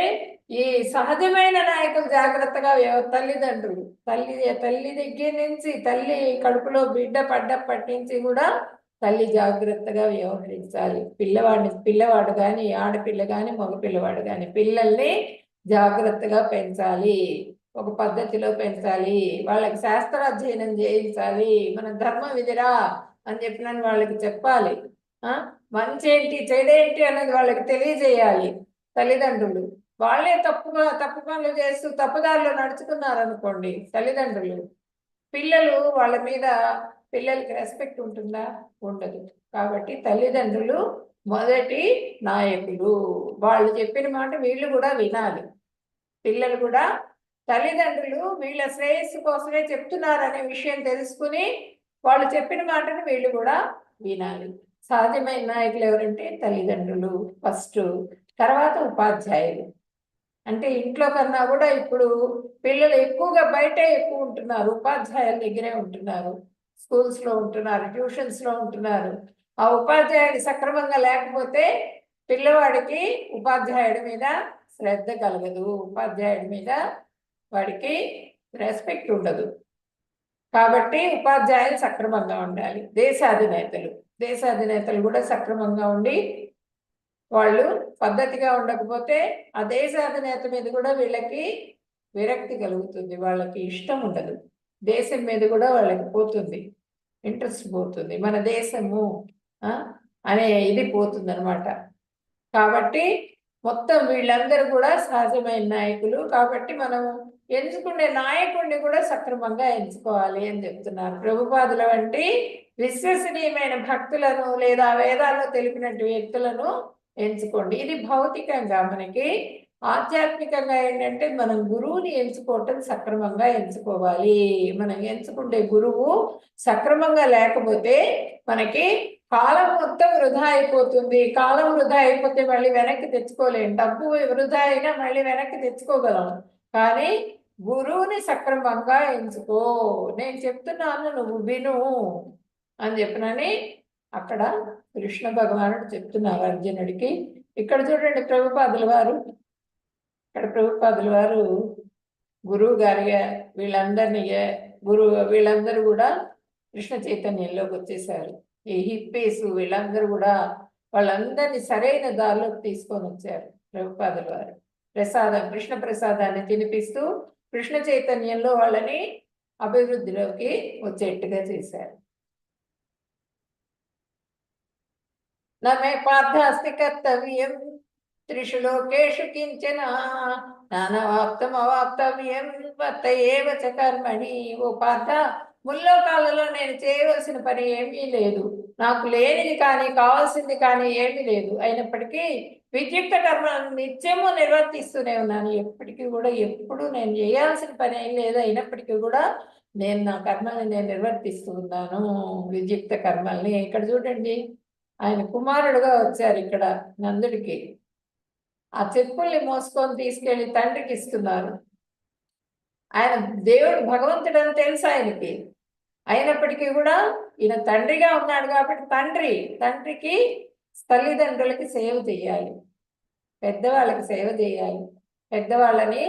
Speaker 1: ఈ సహజమైన నాయకులు జాగ్రత్తగా తల్లిదండ్రులు తల్లి దగ్గర నుంచి, తల్లి కడుపులో బిడ్డ పడ్డప్పటి నుంచి కూడా తల్లి జాగ్రత్తగా వ్యవహరించాలి. పిల్లవాడు కానీ, ఆడపిల్ల కానీ, మగ పిల్లవాడు కానీ పిల్లల్ని జాగ్రత్తగా పెంచాలి. ఒక పద్ధతిలో పెంచాలి. వాళ్ళకి శాస్త్రాధ్యయనం చేయించాలి. మన ధర్మం ఇదిరా అని చెప్పినని వాళ్ళకి చెప్పాలి. మంచి ఏంటి చెడేంటి అనేది వాళ్ళకి తెలియజేయాలి తల్లిదండ్రులు. వాళ్ళే తప్పు పనులు చేస్తూ తప్పుదారిలో నడుచుకున్నారనుకోండి తల్లిదండ్రులు, వాళ్ళ మీద పిల్లలకి రెస్పెక్ట్ ఉంటుందా? ఉండదు. కాబట్టి తల్లిదండ్రులు మొదటి నాయకులు. వాళ్ళు చెప్పిన మాట వీళ్ళు కూడా వినాలి. పిల్లలు కూడా తల్లిదండ్రులు వీళ్ళ శ్రేయస్సు కోసమే చెప్తున్నారనే విషయం తెలుసుకుని వాళ్ళు చెప్పిన మాటను వీళ్ళు కూడా వినాలి. సహజమైన నాయకులు ఎవరంటే తల్లిదండ్రులు ఫస్ట్, తర్వాత ఉపాధ్యాయులు. అంటే ఇంట్లో కన్నా కూడా ఇప్పుడు పిల్లలు ఎక్కువగా బయటే ఎక్కువ ఉంటున్నారు, ఉపాధ్యాయుల దగ్గరే ఉంటున్నారు, స్కూల్స్లో ఉంటున్నారు, ట్యూషన్స్లో ఉంటున్నారు. ఆ ఉపాధ్యాయుడు సక్రమంగా లేకపోతే పిల్లవాడికి ఉపాధ్యాయుడి మీద శ్రద్ధ కలగదు, ఉపాధ్యాయుడి మీద వాడికి రెస్పెక్ట్ ఉండదు. కాబట్టి ఉపాధ్యాయులు సక్రమంగా ఉండాలి. దేశాధినేతలు కూడా సక్రమంగా ఉండి వాళ్ళు పద్ధతిగా ఉండకపోతే ఆ దేశాధినేత మీద కూడా వీళ్ళకి విరక్తి కలుగుతుంది, వాళ్ళకి ఇష్టం ఉండదు. దేశం మీద కూడా వాళ్ళకి పోతుంది, ఇంట్రెస్ట్ పోతుంది, మన దేశము అనే ఇది పోతుంది అనమాట. కాబట్టి మొత్తం వీళ్ళందరూ కూడా సహజమైన నాయకులు. కాబట్టి మనం ఎంచుకునే నాయకుడిని కూడా సక్రమంగా ఎంచుకోవాలి అని చెప్తున్నారు. ప్రభుపాదుల వంటి విశ్వసనీయమైన భక్తులను లేదా వేదాల్లో తెలిపినట్టు వ్యక్తులను ఎంచుకోండి. ఇది భౌతికంగా. మనకి ఆధ్యాత్మికంగా ఏంటంటే మనం గురువుని ఎంచుకోవటం సక్రమంగా ఎంచుకోవాలి. మనం ఎంచుకుంటే గురువు సక్రమంగా లేకపోతే మనకి కాలం మొత్తం వృధా అయిపోతుంది. కాలం వృధా అయిపోతే మళ్ళీ వెనక్కి తెచ్చుకోలేం. డబ్బు వృధా అయినా మళ్ళీ వెనక్కి తెచ్చుకోగలం. కానీ గురువుని సక్రమంగా ఎంచుకో, నేను చెప్తున్నాను నువ్వు విను అని చెప్పినని అక్కడ కృష్ణ భగవానుడు చెప్తున్నారు అర్జునుడికి. ఇక్కడ చూడండి ప్రభుపాదుల వారు గురువు గారిగా వీళ్ళందరూ కూడా కృష్ణ చైతన్యంలోకి వచ్చేసారు. ఈ హిప్పీస్ వీళ్ళందరూ కూడా వాళ్ళందరినీ సరైన దారిలోకి తీసుకొని వచ్చారు. ప్రభుపాదుల వారు కృష్ణ ప్రసాదాన్ని తినిపిస్తూ కృష్ణ చైతన్యంలో వాళ్ళని అభివృద్ధిలోకి వచ్చేట్టుగా చేశారు. నమే పార్థాస్తి కర్తవ్యం త్రిషు లోకేషు కించన నానవాప్తం అవాప్తవ్యం వర్తయేవ చ కర్మణి. ఓ పార్థ, ముల్లోకాలలో నేను చేయవలసిన పని ఏమీ లేదు, నాకు లేనిది కానీ కావాల్సింది కానీ ఏమీ లేదు. అయినప్పటికీ విద్యుక్త కర్మలను నిత్యము నిర్వర్తిస్తూనే ఉన్నాను. ఎప్పటికీ కూడా ఎప్పుడు నేను చేయాల్సిన పని ఏం లేదు, అయినప్పటికీ కూడా నేను నా కర్మల్ని నేను నిర్వర్తిస్తూ ఉన్నాను, విద్యుక్త కర్మల్ని. ఇక్కడ చూడండి, ఆయన కుమారుడుగా వచ్చారు ఇక్కడ నందుడికి. ఆ చెప్పుల్ని మోసుకొని తీసుకెళ్లి తండ్రికి ఇస్తున్నారు. ఆయన దేవుడు భగవంతుడు అని తెలుసు ఆయనకి. అయినప్పటికీ కూడా ఈయన తండ్రిగా ఉన్నాడు కాబట్టి తండ్రికి తల్లిదండ్రులకి సేవ చేయాలి, పెద్దవాళ్ళకి సేవ చేయాలి, పెద్దవాళ్ళని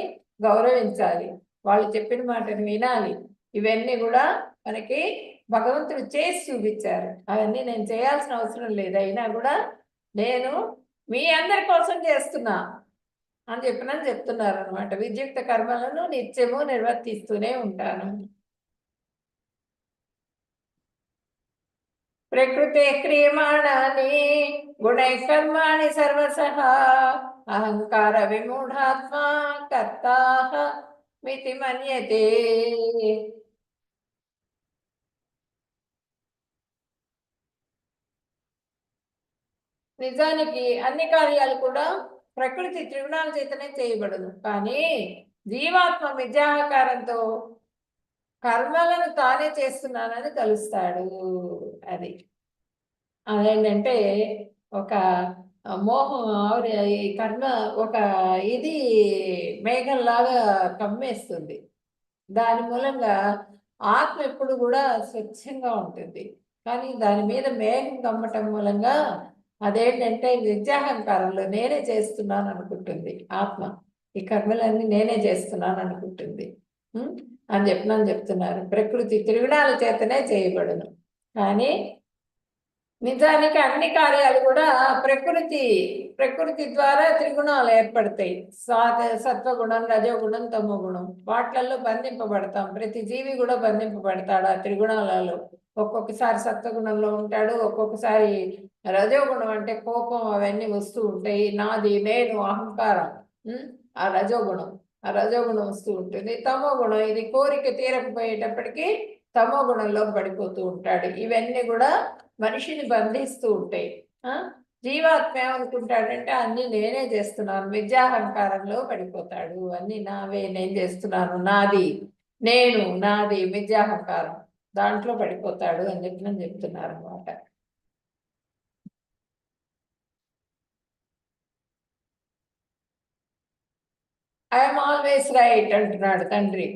Speaker 1: గౌరవించాలి, వాళ్ళు చెప్పిన మాటను వినాలి. ఇవన్నీ కూడా మనకి భగవంతుడు చేసి చూపించారు. అవన్నీ నేను చేయాల్సిన అవసరం లేదు, అయినా కూడా నేను మీ అందరి కోసం చేస్తున్నా అని చెప్తున్నారు అనమాట. విద్యుక్త కర్మలను నిత్యము నిర్వర్తిస్తూనే ఉంటాను. ప్రకృతే క్రియమాణాని గుణై కర్మాణి సర్వసః అహంకార విమూఢాత్మా కర్తాః మితి మన్యతే. నిజానికి అన్ని కార్యాలు కూడా ప్రకృతి త్రిగుణాల చేతనే చేయబడును. కానీ జీవాత్మ మిథ్యాహంకారంతో కర్మలను తానే చేస్తున్నానని కలుస్తాడు. అదేంటంటే ఒక మోహం ఈ కర్మ ఒక ఇది మేఘంలాగా కమ్మేస్తుంది. దాని మూలంగా ఆత్మ ఎప్పుడు కూడా స్వచ్ఛంగా ఉంటుంది. కానీ దాని మీద మేఘం కమ్మటం మూలంగా అదేంటంటే నిత్యాహంకారంలో నేనే చేస్తున్నాను అనుకుంటుంది ఆత్మ. ఈ కర్మలన్నీ నేనే చేస్తున్నాను అనుకుంటుంది అని చెప్తున్నారు. ప్రకృతి త్రిగుణాల చేతనే చేయబడును. కానీ నిజానికి అన్ని కార్యాలు కూడా ప్రకృతి ద్వారా త్రిగుణాలు ఏర్పడతాయి. సత్వగుణం, రజోగుణం, తమోగుణం, వాటిల్లో బంధింపబడతాం. ప్రతి జీవి కూడా బంధింపబడతాడు ఆ త్రిగుణాలలో. ఒక్కొక్కసారి సత్వగుణంలో ఉంటాడు, ఒక్కొక్కసారి రజోగుణం అంటే కోపం అవన్నీ వస్తూ ఉంటాయి. నాది, నేను, అహంకారం, ఆ రజోగుణం వస్తూ ఉంటుంది. తమోగుణం ఇది కోరిక తీరకపోయేటప్పటికీ తమో గుణంలో పడిపోతూ ఉంటాడు. ఇవన్నీ కూడా మనిషిని బంధిస్తూ ఉంటాయి. జీవాత్మ ఏమనుకుంటాడంటే అన్ని నేనే చేస్తున్నాను, మిథ్యాహంకారంలో పడిపోతాడు. అన్ని నావే, నేను చేస్తున్నాను, నాది మిథ్యాహంకారం, దాంట్లో పడిపోతాడు అని చెప్తున్నారు అన్నమాట. ఐఎమ్ ఆల్వేస్ రైట్ అంటున్నాడు తండ్రి.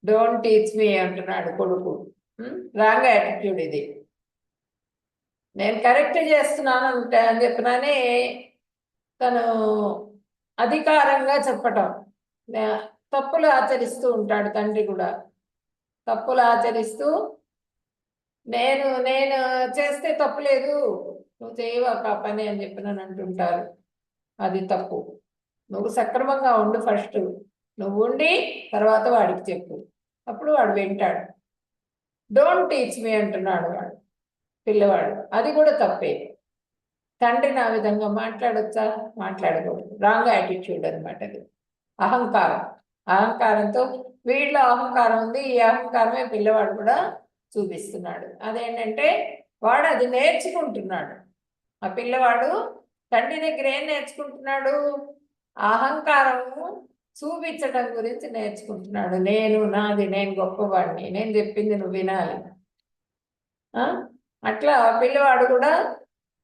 Speaker 1: డోంట్ టీచ్ మీ అంటున్నాడు కొడుకు. రాంగ్ యాటిట్యూడ్ ఇది. నేను కరెక్ట్ చేస్తున్నాను అని చెప్పినానే తను అధికారంగా చెప్పటం. తప్పులు ఆచరిస్తూ ఉంటాడు తండ్రి కూడా. తప్పులు ఆచరిస్తూ నేను చేస్తే తప్పు లేదు, నువ్వు చేయవా పని అని చెప్పినాను అంటుంటారు. అది తప్పు. నువ్వు సక్రమంగా ఉండు, ఫస్ట్ నువ్వు ఉండి తర్వాత వాడికి చెప్పు, అప్పుడు వాడు వింటాడు. డోంట్ టీచ్ మీ అంటున్నాడు వాడు, పిల్లవాడు. అది కూడా తప్పే. తండ్రిని ఆ విధంగా మాట్లాడొచ్చా? మాట్లాడకూడదు. రాంగ్ యాటిట్యూడ్ అనమాట అది. అహంకారంతో వీడిలో అహంకారం ఉంది. ఈ అహంకారమే పిల్లవాడు కూడా చూపిస్తున్నాడు. అదేంటంటే వాడు అది నేర్చుకుంటున్నాడు. ఆ పిల్లవాడు తండ్రి దగ్గర ఏం నేర్చుకుంటున్నాడు? అహంకారము చూపించడం గురించి నేర్చుకుంటున్నాడు. నాది, నేను గొప్పవాడిని, నేను చెప్పింది నువ్వు వినాలి. అట్లా పిల్లవాడు కూడా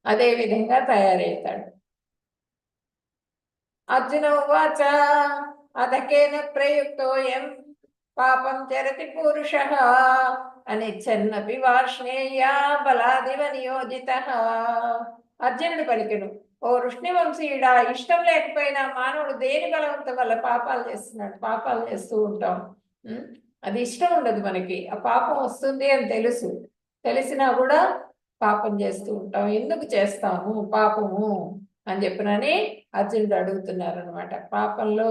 Speaker 1: అదే విధంగా తయారవుతాడు. అర్జున ఉవాచ అధకేన ప్రయుక్తోయం పాపం చరతి పురుష అనిచ్చన్నపి వార్ష్ణేయ బలాదివ నియోజిత. అర్జునుడు పలికెను, ఓ వృష్ణివంశీయుడా, ఇష్టం లేకపోయినా మానవుడు దేని బలవంతం వల్ల పాపాలు చేస్తూ ఉంటాం. అది ఇష్టం ఉండదు మనకి. ఆ పాపం వస్తుంది అని తెలిసినా కూడా పాపం చేస్తూ ఉంటాం. ఎందుకు చేస్తాము పాపము అని చెప్పినని అర్జునుడు అడుగుతున్నారు అనమాట. పాపంలో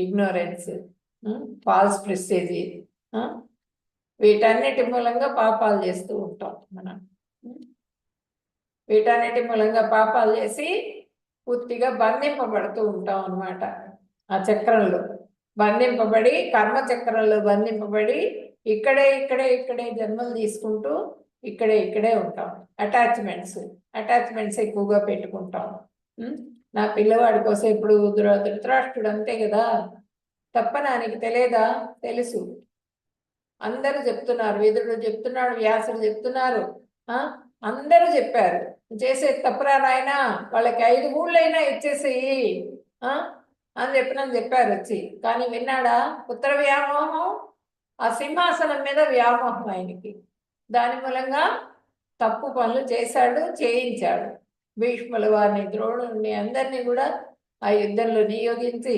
Speaker 1: ఇగ్నోరెన్స్, ఫాల్స్ ప్రెస్టేజ్, వీటన్నిటి మూలంగా పాపాలు చేస్తూ ఉంటాం మనం. వీటన్నిటి మూలంగా పాపాలు చేసి పూర్తిగా బంధింపబడుతూ ఉంటాం అన్నమాట. ఆ చక్రంలో బంధింపబడి, కర్మ చక్రంలో బంధింపబడి ఇక్కడే జన్మలు తీసుకుంటూ ఇక్కడే ఉంటాం. అటాచ్మెంట్స్ ఎక్కువగా పెట్టుకుంటాం. నా పిల్లవాడి కోసం ఇప్పుడు ధృతరాష్ట్రుడు అంతే కదా. తప్పనానికి తెలియదా? తెలుసు. అందరూ చెప్తున్నారు, విదురుడు చెప్తున్నాడు, వ్యాసుడు చెప్తున్నారు, అందరూ చెప్పారు, చేసే తప్పురా నాయనా, వాళ్ళకి 5 ఊళ్ళైనా ఇచ్చేసేయి అని చెప్పారు వచ్చి. కానీ విన్నాడా? పుత్ర వ్యామోహం ఆ సింహాసనం మీద వ్యామోహం ఆయనకి. దాని మూలంగా తప్పు పనులు చేశాడు, చేయించాడు. భీష్ముల వారిని, ద్రోణుల్ని అందరినీ కూడా ఆ యుద్ధంలో నియోగించి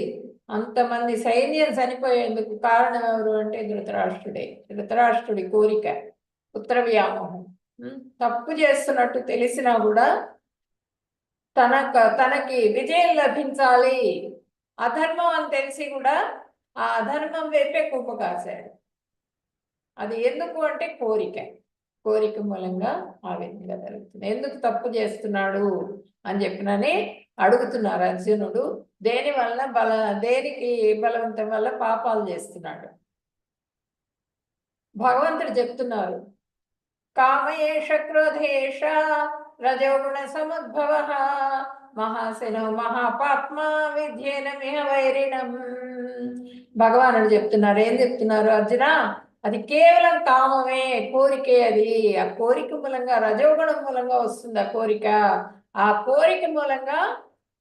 Speaker 1: అంతమంది సైన్యం చనిపోయేందుకు కారణం ఎవరు అంటే ధృతరాష్ట్రుడే. ధృతరాష్ట్రుడి కోరిక, పుత్ర వ్యామోహం. తప్పు చేస్తున్నట్టు తెలిసినా కూడా తనకి విజయం లభించాలి, అధర్మం అని తెలిసి కూడా ఆ అధర్మం వైపే కుప్ప కాశాడు. అది ఎందుకు అంటే కోరిక మూలంగా ఆ విధంగా జరుగుతుంది. ఎందుకు తప్పు చేస్తున్నాడు అని చెప్పినని అడుగుతున్నారు అర్జునుడు. దేనికి బలవంతం వల్ల పాపాలు చేస్తున్నాడు. భగవంతుడు చెప్తున్నారు, కామయేష క్రోధేష రజోగుణ సముద్భవ మహాశనో మహాపాత్మా విద్యేనమిహ వైరిణం. భగవానుడు చెప్తున్నారు. ఏం చెప్తున్నారు? అర్జున, అది కేవలం కామమే, కోరికే. అది ఆ కోరిక మూలంగా, రజోగుణం మూలంగా వస్తుంది ఆ కోరిక. ఆ కోరిక మూలంగా,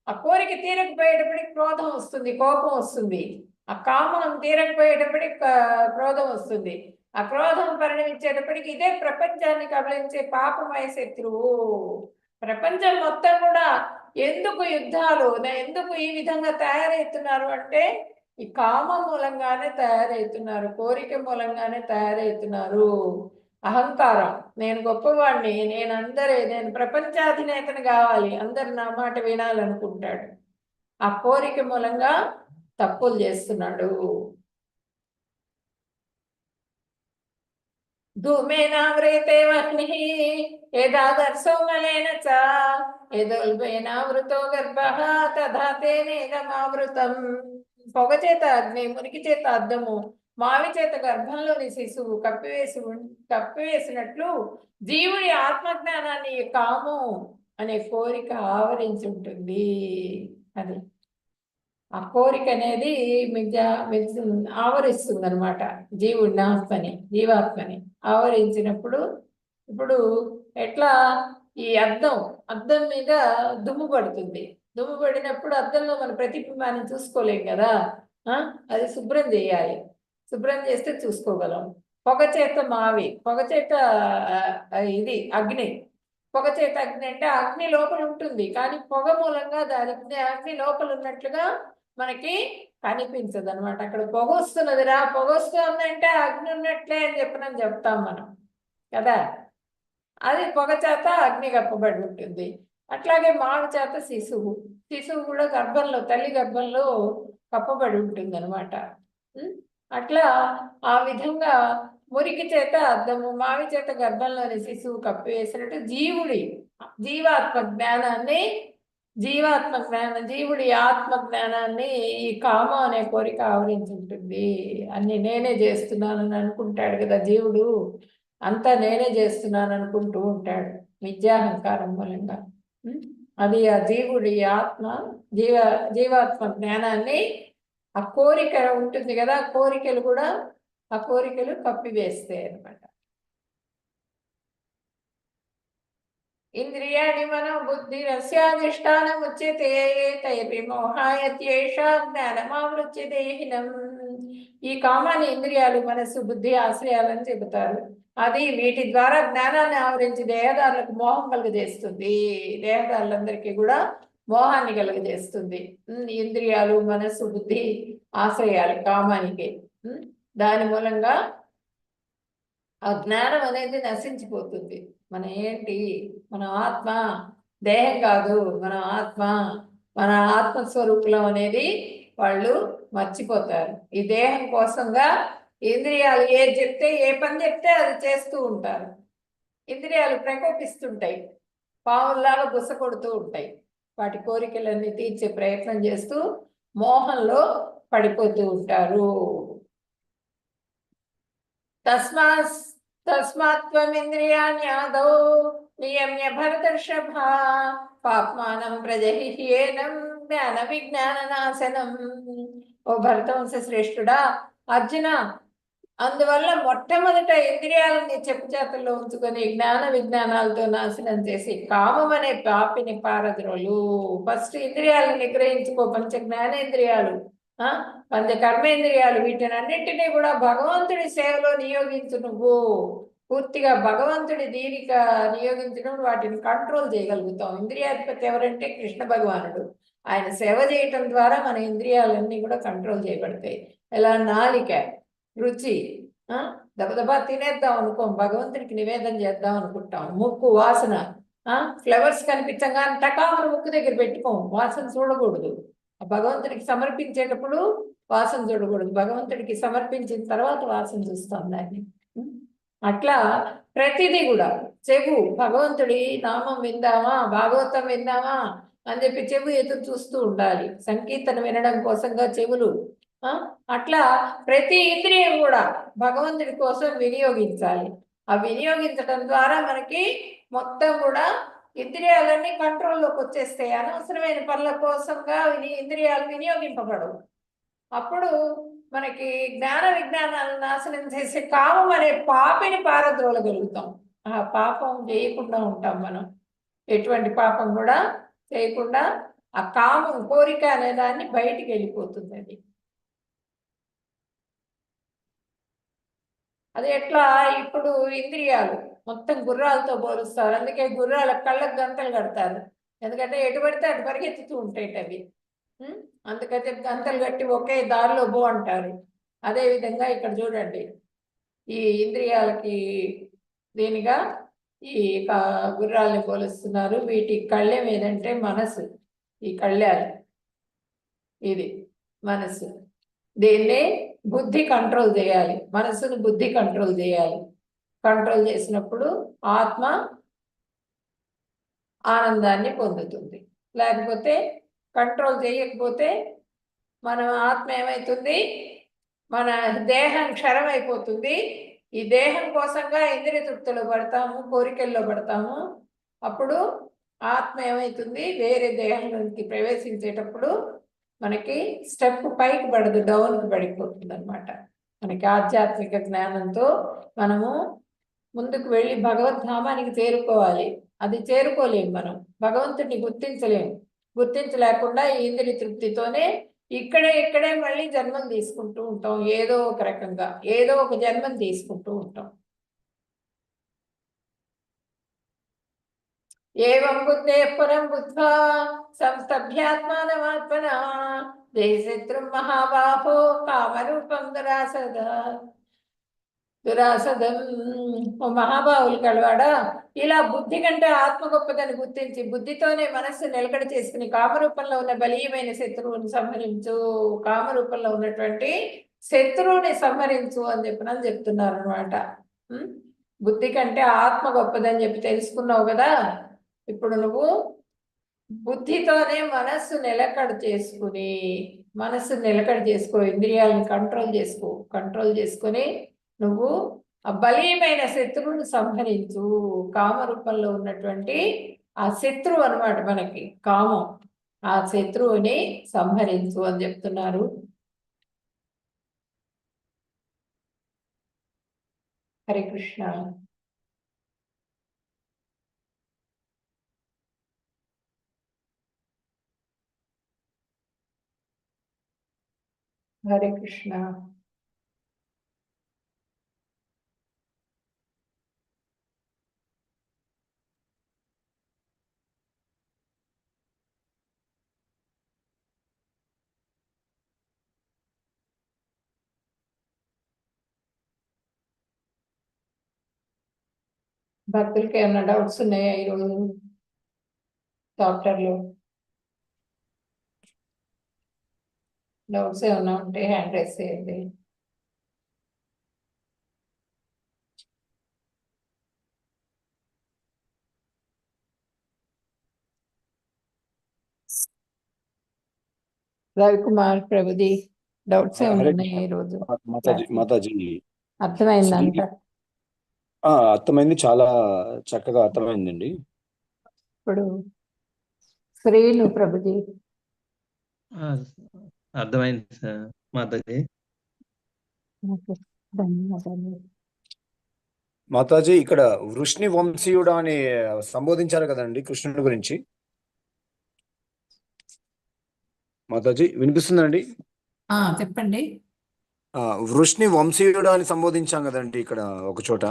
Speaker 1: ఆ కోరిక తీరకపోయేటప్పటికి క్రోధం వస్తుంది, కోపం వస్తుంది. ఆ కామం తీరకపోయేటప్పటికి క్రోధం వస్తుంది. ఆ క్రోధం పరిణమించేటప్పటికి ఇదే ప్రపంచాన్ని కబలించే పాపమయ శత్రువు. ప్రపంచం మొత్తం కూడా ఎందుకు యుద్ధాలు, ఎందుకు ఈ విధంగా తయారవుతున్నారు అంటే ఈ కామ మూలంగానే తయారవుతున్నారు, కోరిక మూలంగానే తయారవుతున్నారు. అహంకారం, నేను గొప్పవాడిని, నేను ప్రపంచాధినేతను కావాలి, అందరు నా మాట వినాలనుకుంటాడు. ఆ కోరిక మూలంగా తప్పులు చేస్తున్నాడు. ధూమేనావ్రేతే వహ్నిః యదాదర్శో మలేన చ యదోల్బేనావృతో గర్భః తథా తేనేదమావృతం. పొగ చేత అగ్ని, మురికి చేత అద్దము, మావి చేత గర్భంలోని శిశువు కప్పివేసినట్లు జీవుడి ఆత్మజ్ఞానాన్ని కామం అనే కోరిక ఆవరించి ఉంటుంది. అది ఆ కోరిక అనేది ఆవరిస్తుంది అనమాట జీవాత్మని ఆవరించినప్పుడు. ఇప్పుడు ఎట్లా ఈ అద్దం మీద దుమ్ము పడుతుంది. దుమ్ము పడినప్పుడు అద్దంలో మన ప్రతిబింబాన్ని చూసుకోలేం కదా. అది శుభ్రం చేయాలి. శుభ్రం చేస్తే చూసుకోగలం. పొగ చేత ఇది అగ్ని. పొగ చేత అగ్ని అంటే అగ్ని లోపల ఉంటుంది, కానీ పొగ మూలంగా దాని అగ్ని లోపల ఉన్నట్లుగా మనకి కనిపించదు అనమాట. అక్కడ పొగ వస్తున్నదిరా, పొగ వస్తుందంటే అగ్ని ఉన్నట్లే అని చెప్తాం మనం కదా. అది పొగ చేత అగ్ని కప్పబడి ఉంటుంది. అట్లాగే మావి చేత శిశువు కూడా తల్లి గర్భంలో కప్పబడి ఉంటుంది అనమాట. అట్లా ఆ విధంగా మురికి చేత అద్దము, మావి చేత గర్భంలోని శిశువు కప్పివేసినట్టు జీవుడి ఆత్మ జ్ఞానాన్ని ఈ కామం అనే కోరిక ఆవరించి ఉంటుంది. అన్ని నేనే చేస్తున్నానని అనుకుంటాడు కదా జీవుడు. అంతా నేనే చేస్తున్నాను అనుకుంటూ ఉంటాడు విద్యాహంకారం మూలంగా. అది ఆ జీవుడి జీవాత్మ జ్ఞానాన్ని ఆ కోరిక ఉంటుంది కదా, ఆ కోరికలు కప్పివేస్తాయి అన్నమాట. ఇంద్రియాణి మనో బుద్ధిరస్యాధిష్టానముచ్యతే తైర్విమోహాయత్యేషా జ్ఞానమావృత్య దేహినం. ఈ కామాన్ని ఇంద్రియాలు, మనస్సు, బుద్ధి, ఆశ్రయాలని చెబుతారు. అది వీటి ద్వారా జ్ఞానాన్ని ఆవరించి దేహదారులకు మోహం కలుగజేస్తుంది. దేహదారులందరికీ కూడా మోహాన్ని కలుగజేస్తుంది. ఇంద్రియాలు, మనస్సు, బుద్ధి, ఆశ్రయాలు కామానికి. దాని మూలంగా ఆ జ్ఞానం అనేది నశించిపోతుంది. మన ఆత్మ దేహం కాదు, మన ఆత్మస్వరూపం అనేది వాళ్ళు మర్చిపోతారు. ఈ దేహం కోసంగా ఇంద్రియాలు ఏ పని చెప్తే అది చేస్తూ ఉంటారు. ఇంద్రియాలు ప్రకోపిస్తుంటాయి, పావుల్లాగా బుస కొడుతూ ఉంటాయి. వాటి కోరికలన్నీ తీర్చే ప్రయత్నం చేస్తూ మోహంలో పడిపోతూ ఉంటారు. తస్మాత్త్వమింద్రియాణ్యాదౌ నియమ్య భరతర్షభ పాప్మానం ప్రజహిహ్యేనం జ్ఞాన విజ్ఞాన నాశనం. ఓ భరతవంశ శ్రేష్ఠుడా, అర్జున, అందువల్ల మొట్టమొదట ఇంద్రియాలని చెప్పు చేతుల్లో ఉంచుకొని జ్ఞాన విజ్ఞానాలతో నాశనం చేసి కామం అనే పాపిని పారద్రోలు. ఫస్ట్ ఇంద్రియాలను నిగ్రహించుకో, పంచ జ్ఞానేంద్రియాలు పంచ కర్మేంద్రియాలు వీటినన్నింటినీ కూడా భగవంతుడి సేవలో నియోగించు నువ్వు. పూర్తిగా భగవంతుడి దీనిక నియోగించడం, వాటిని కంట్రోల్ చేయగలుగుతాం. ఇంద్రియాధిపతి ఎవరంటే కృష్ణ భగవానుడు. ఆయన సేవ చేయటం ద్వారా మన ఇంద్రియాలన్నీ కూడా కంట్రోల్ చేయబడతాయి. ఎలా నాలిక రుచి, దబదబా తినేద్దాం అనుకోం, భగవంతుడికి నివేదన చేద్దాం అనుకుంటాం. ముక్కు వాసన, ఫ్లవర్స్ కనిపించగానే టకామని ముక్కు దగ్గర పెట్టుకోం, వాసన చూడకూడదు. భగవంతుడికి సమర్పించేటప్పుడు వాసన చూడకూడదు, భగవంతుడికి సమర్పించిన తర్వాత వాసన చూస్తాం దాన్ని. అట్లా ప్రతిదీ కూడా చెవు, భగవంతుడి నామం విందామా, భాగవతం విందామా అని చెప్పి చెవు ఎదురు చూస్తూ ఉండాలి. సంకీర్తన వినడం కోసంగా చెవులు. అట్లా ప్రతి ఇంద్రియం కూడా భగవంతుడి కోసం వినియోగించాలి. ఆ వినియోగించడం ద్వారా మనకి మొత్తం కూడా ఇంద్రియాలన్నీ కంట్రోల్లోకి వచ్చేస్తాయి. అనవసరమైన పనుల కోసంగా ఇంద్రియాలు వినియోగింపబడవు. అప్పుడు మనకి జ్ఞాన విజ్ఞానాలను నాశనం చేసే కామం అనే పాపిని పారద్రోలగలుగుతాం. ఆ పాపం చేయకుండా ఉంటాం మనం. ఎటువంటి పాపం కూడా చేయకుండా ఆ కామం, కోరిక అనే దాన్ని బయటికి వెళ్ళిపోతుంది. అది ఎట్లా, ఇప్పుడు ఇంద్రియాలు మొత్తం గుర్రాలతో పోలుస్తారు. అందుకే గుర్రాల కళ్ళకు గంతలు కడతారు. ఎందుకంటే ఎటు పడితే అటు పరిగెత్తుతూ ఉంటాయి అవి. అందుకైతే గంతలు కట్టి ఒకే దారిలో పో అంటారు. అదేవిధంగా ఇక్కడ చూడండి, ఈ ఇంద్రియాలకి దీనిగా ఈ గుర్రాలని పోలుస్తున్నారు. వీటి కళ్ళెం ఏదంటే మనసు. ఈ కళ్యాలు ఇది మనసు. దీన్ని బుద్ధి కంట్రోల్ చేయాలి. మనసును బుద్ధి కంట్రోల్ చేయాలి. కంట్రోల్ చేసినప్పుడు ఆత్మ ఆనందాన్ని పొందుతుంది. లేకపోతే కంట్రోల్ చేయకపోతే మన ఆత్మ ఏమవుతుంది, మన దేహం క్షరమైపోతుంది. ఈ దేహం కోసంగా ఇంద్రియ తృప్తిలో పడతాము, కోరికల్లో పడతాము. అప్పుడు ఆత్మ ఏమవుతుంది, వేరే దేహంలోకి ప్రవేశించేటప్పుడు మనకి స్టెప్ పైకి పడదు, డౌన్కి పడిపోతుంది అనమాట. మనకి ఆధ్యాత్మిక జ్ఞానంతో మనము ముందుకు వెళ్ళి భగవద్ధామానికి చేరుకోవాలి. అది చేరుకోలేము మనం, భగవంతుడిని గుర్తించలేము. గుర్తించలేకుండా ఈ ఇంద్రియ తృప్తితోనే ఇక్కడే మళ్ళీ జన్మం తీసుకుంటూ ఉంటాం. ఏదో ఒక రకంగా ఏదో ఒక జన్మం తీసుకుంటూ ఉంటాం. ఏవం బుద్ధే పురం బుద్ధ్వా సంస్తభ్యాత్మానమాత్మన దేశత్రం మహాబాహో కామరూపం దురాసదం. మహాబాహులు కలవాడా, ఇలా బుద్ధి కంటే ఆత్మ గొప్పదని గుర్తించి బుద్ధితోనే మనస్సు నిలకడ చేసుకుని కామరూపంలో ఉన్న బలీయమైన శత్రువుని సంహరించు. కామరూపంలో ఉన్నటువంటి శత్రువుని సంహరించు అని చెప్తున్నారు అనమాట. బుద్ధి కంటే ఆత్మ గొప్పదని చెప్పి తెలుసుకున్నావు కదా. ఇప్పుడు నువ్వు బుద్ధితోనే మనస్సు నిలకడ చేసుకో, ఇంద్రియాలను కంట్రోల్ చేసుకొని నువ్వు ఆ బలీయమైన శత్రువుని సంహరించు. కామరూపంలో ఉన్నటువంటి ఆ శత్రువు అనమాట మనకి కామం. ఆ శత్రువుని సంహరించు అని చెప్తున్నారు. హరే కృష్ణ. హరే కృష్ణ. భక్తులకి ఏమైనా డౌట్స్ ఉన్నాయా ఈరోజు చాప్టర్లో? డౌట్స్ ఏమైనా ఉంటే హ్యాండ్ రైస్ చేయండి. రవికుమార్ ప్రభుజీ, డౌట్స్ ఏమైనా ఉన్నాయా ఈరోజు?
Speaker 2: మాతాజీ
Speaker 1: అర్థమైందంట?
Speaker 2: అర్థమైంది, చాలా చక్కగా అర్థమైందండి.
Speaker 1: ఇప్పుడు శ్రీను ప్రభుజీ.
Speaker 4: అర్థమైంది సార్ మాతాజీ.
Speaker 1: ధన్యవాదాలు
Speaker 2: మాతాజీ. ఇక్కడ వృష్ణి వంశీయుడు అని సంబోధించారు కదండి కృష్ణుడి గురించి. మాతాజీ వినిపిస్తుందండి?
Speaker 1: చెప్పండి.
Speaker 2: వృష్ణి వంశీయుడు అని సంబోధించాం కదండి ఇక్కడ ఒక చోట.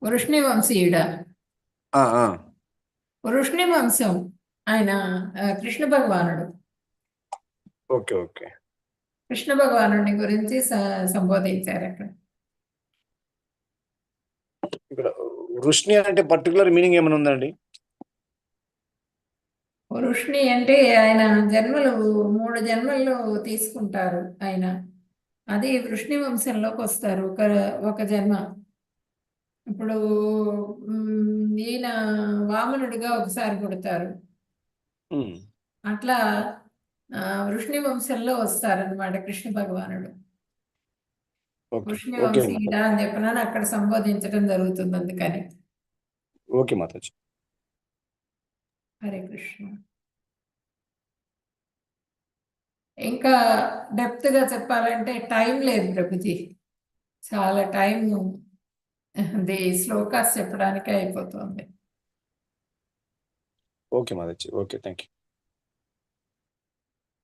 Speaker 1: వృష్ణి వంశీయుడా?
Speaker 2: ఆ, ఆ.
Speaker 1: వృష్ణి వంశం ఆయన కృష్ణ భగవానుడు.
Speaker 2: Okay, okay.
Speaker 1: కృష్ణ భగవానుడి గురించి సంబోధించారు అక్కడ.
Speaker 2: ఇక్కడ వృష్ణి అంటే పర్టికులర్ మీనింగ్ ఏమైనా ఉందండి?
Speaker 1: వృష్ణి అంటే ఆయన జన్మలు 3 జన్మల్లో తీసుకుంటారు ఆయన. అది వృష్ణి వంశంలోకి వస్తారు ఒక జన్మ. ఇప్పుడు ఈయన వామనుడిగా ఒకసారి పుడతారు.
Speaker 2: ఉమ్.
Speaker 1: అట్లా వృష్ణి వంశంలో వస్తారనమాట కృష్ణ భగవానుడు.
Speaker 2: ఓకే,
Speaker 1: వృష్ణి
Speaker 2: ఓకే
Speaker 1: వంశీయుడా అని చెప్పినాను అక్కడ సంబోధించడం జరుగుతుంది అందుకని.
Speaker 2: ఓకే మాతాజీ.
Speaker 1: హరే కృష్ణ. ఇంకా డెప్త్ గా చెప్పాలంటే టైం లేదు ప్రభుజీ, చాలా టైం అది శ్లోకాస్ చెప్పడానికే అయిపోతుంది.
Speaker 2: Okay Mataji, okay, thank you.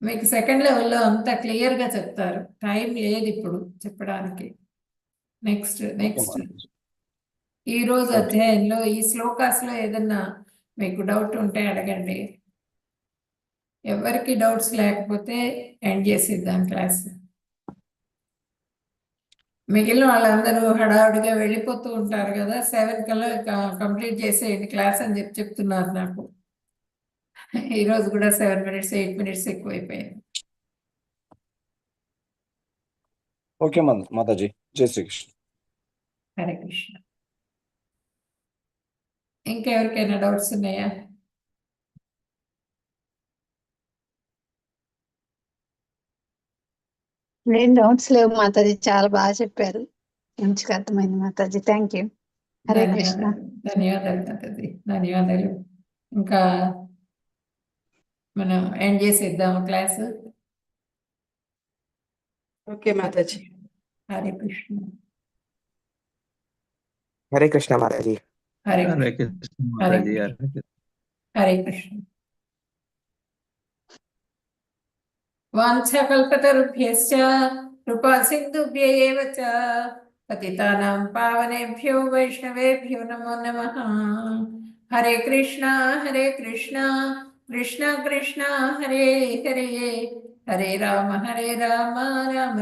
Speaker 1: మీకు సెకండ్ లెవెల్లో అంతా క్లియర్ గా చెప్తారు, టైం లేదు ఇప్పుడు చెప్పడానికి. నెక్స్ట్ ఈ రోజు
Speaker 2: Okay.
Speaker 1: అధ్యాయంలో ఈ శ్లోకాస్ లో ఏదన్నా మీకు డౌట్ ఉంటే అడగండి. ఎవరికి డౌట్స్ లేకపోతే ఎండ్ చేసిద్దాం క్లాస్. మిగిలిన వాళ్ళందరూ హడావుడిగా వెళ్ళిపోతూ ఉంటారు కదా, 7 కల్లా కంప్లీట్ చేసేయండి క్లాస్ అని చెప్తున్నారు నాకు. ఈరోజు కూడా 7 minutes 8 minutes ఎక్కువైపోయింది.
Speaker 2: ఓకే మాతాజీ, జై శ్రీకృష్ణ.
Speaker 1: హరే కృష్ణ. ఇంకెవరికైనా డౌట్స్ ఉన్నాయా?
Speaker 5: ఏం డౌట్స్ లేవు మాతాజీ, చాలా బాగా చెప్పారు, మంచిగా అర్థమైంది మాతాజీ. Thank you. హరే కృష్ణ.
Speaker 1: ధన్యవాదాలు మాతాజీ, ధన్యవాదాలు. ఇంకా మనం ఎండ్ చేసేద్దాం క్లాస్.
Speaker 3: ఓకే మాతాజీ.
Speaker 1: హరే కృష్ణ.
Speaker 6: హరే కృష్ణ మాతాజీ.
Speaker 1: హరే
Speaker 4: హరే
Speaker 1: కృష్ణ.
Speaker 4: కృష్ణ మాతాజీ. హరే కృష్ణ.
Speaker 1: హరే కృష్ణ. వాంఛకల్పతరుభ్యశ్చ కృపా సింధుభ్య ఏవ చ పతితానాం పావనేభ్యో వైష్ణవేభ్యో నమో నమః. హరే కృష్ణ కృష్ణ కృష్ణ హరే హరే, హరే రామ రామ రామ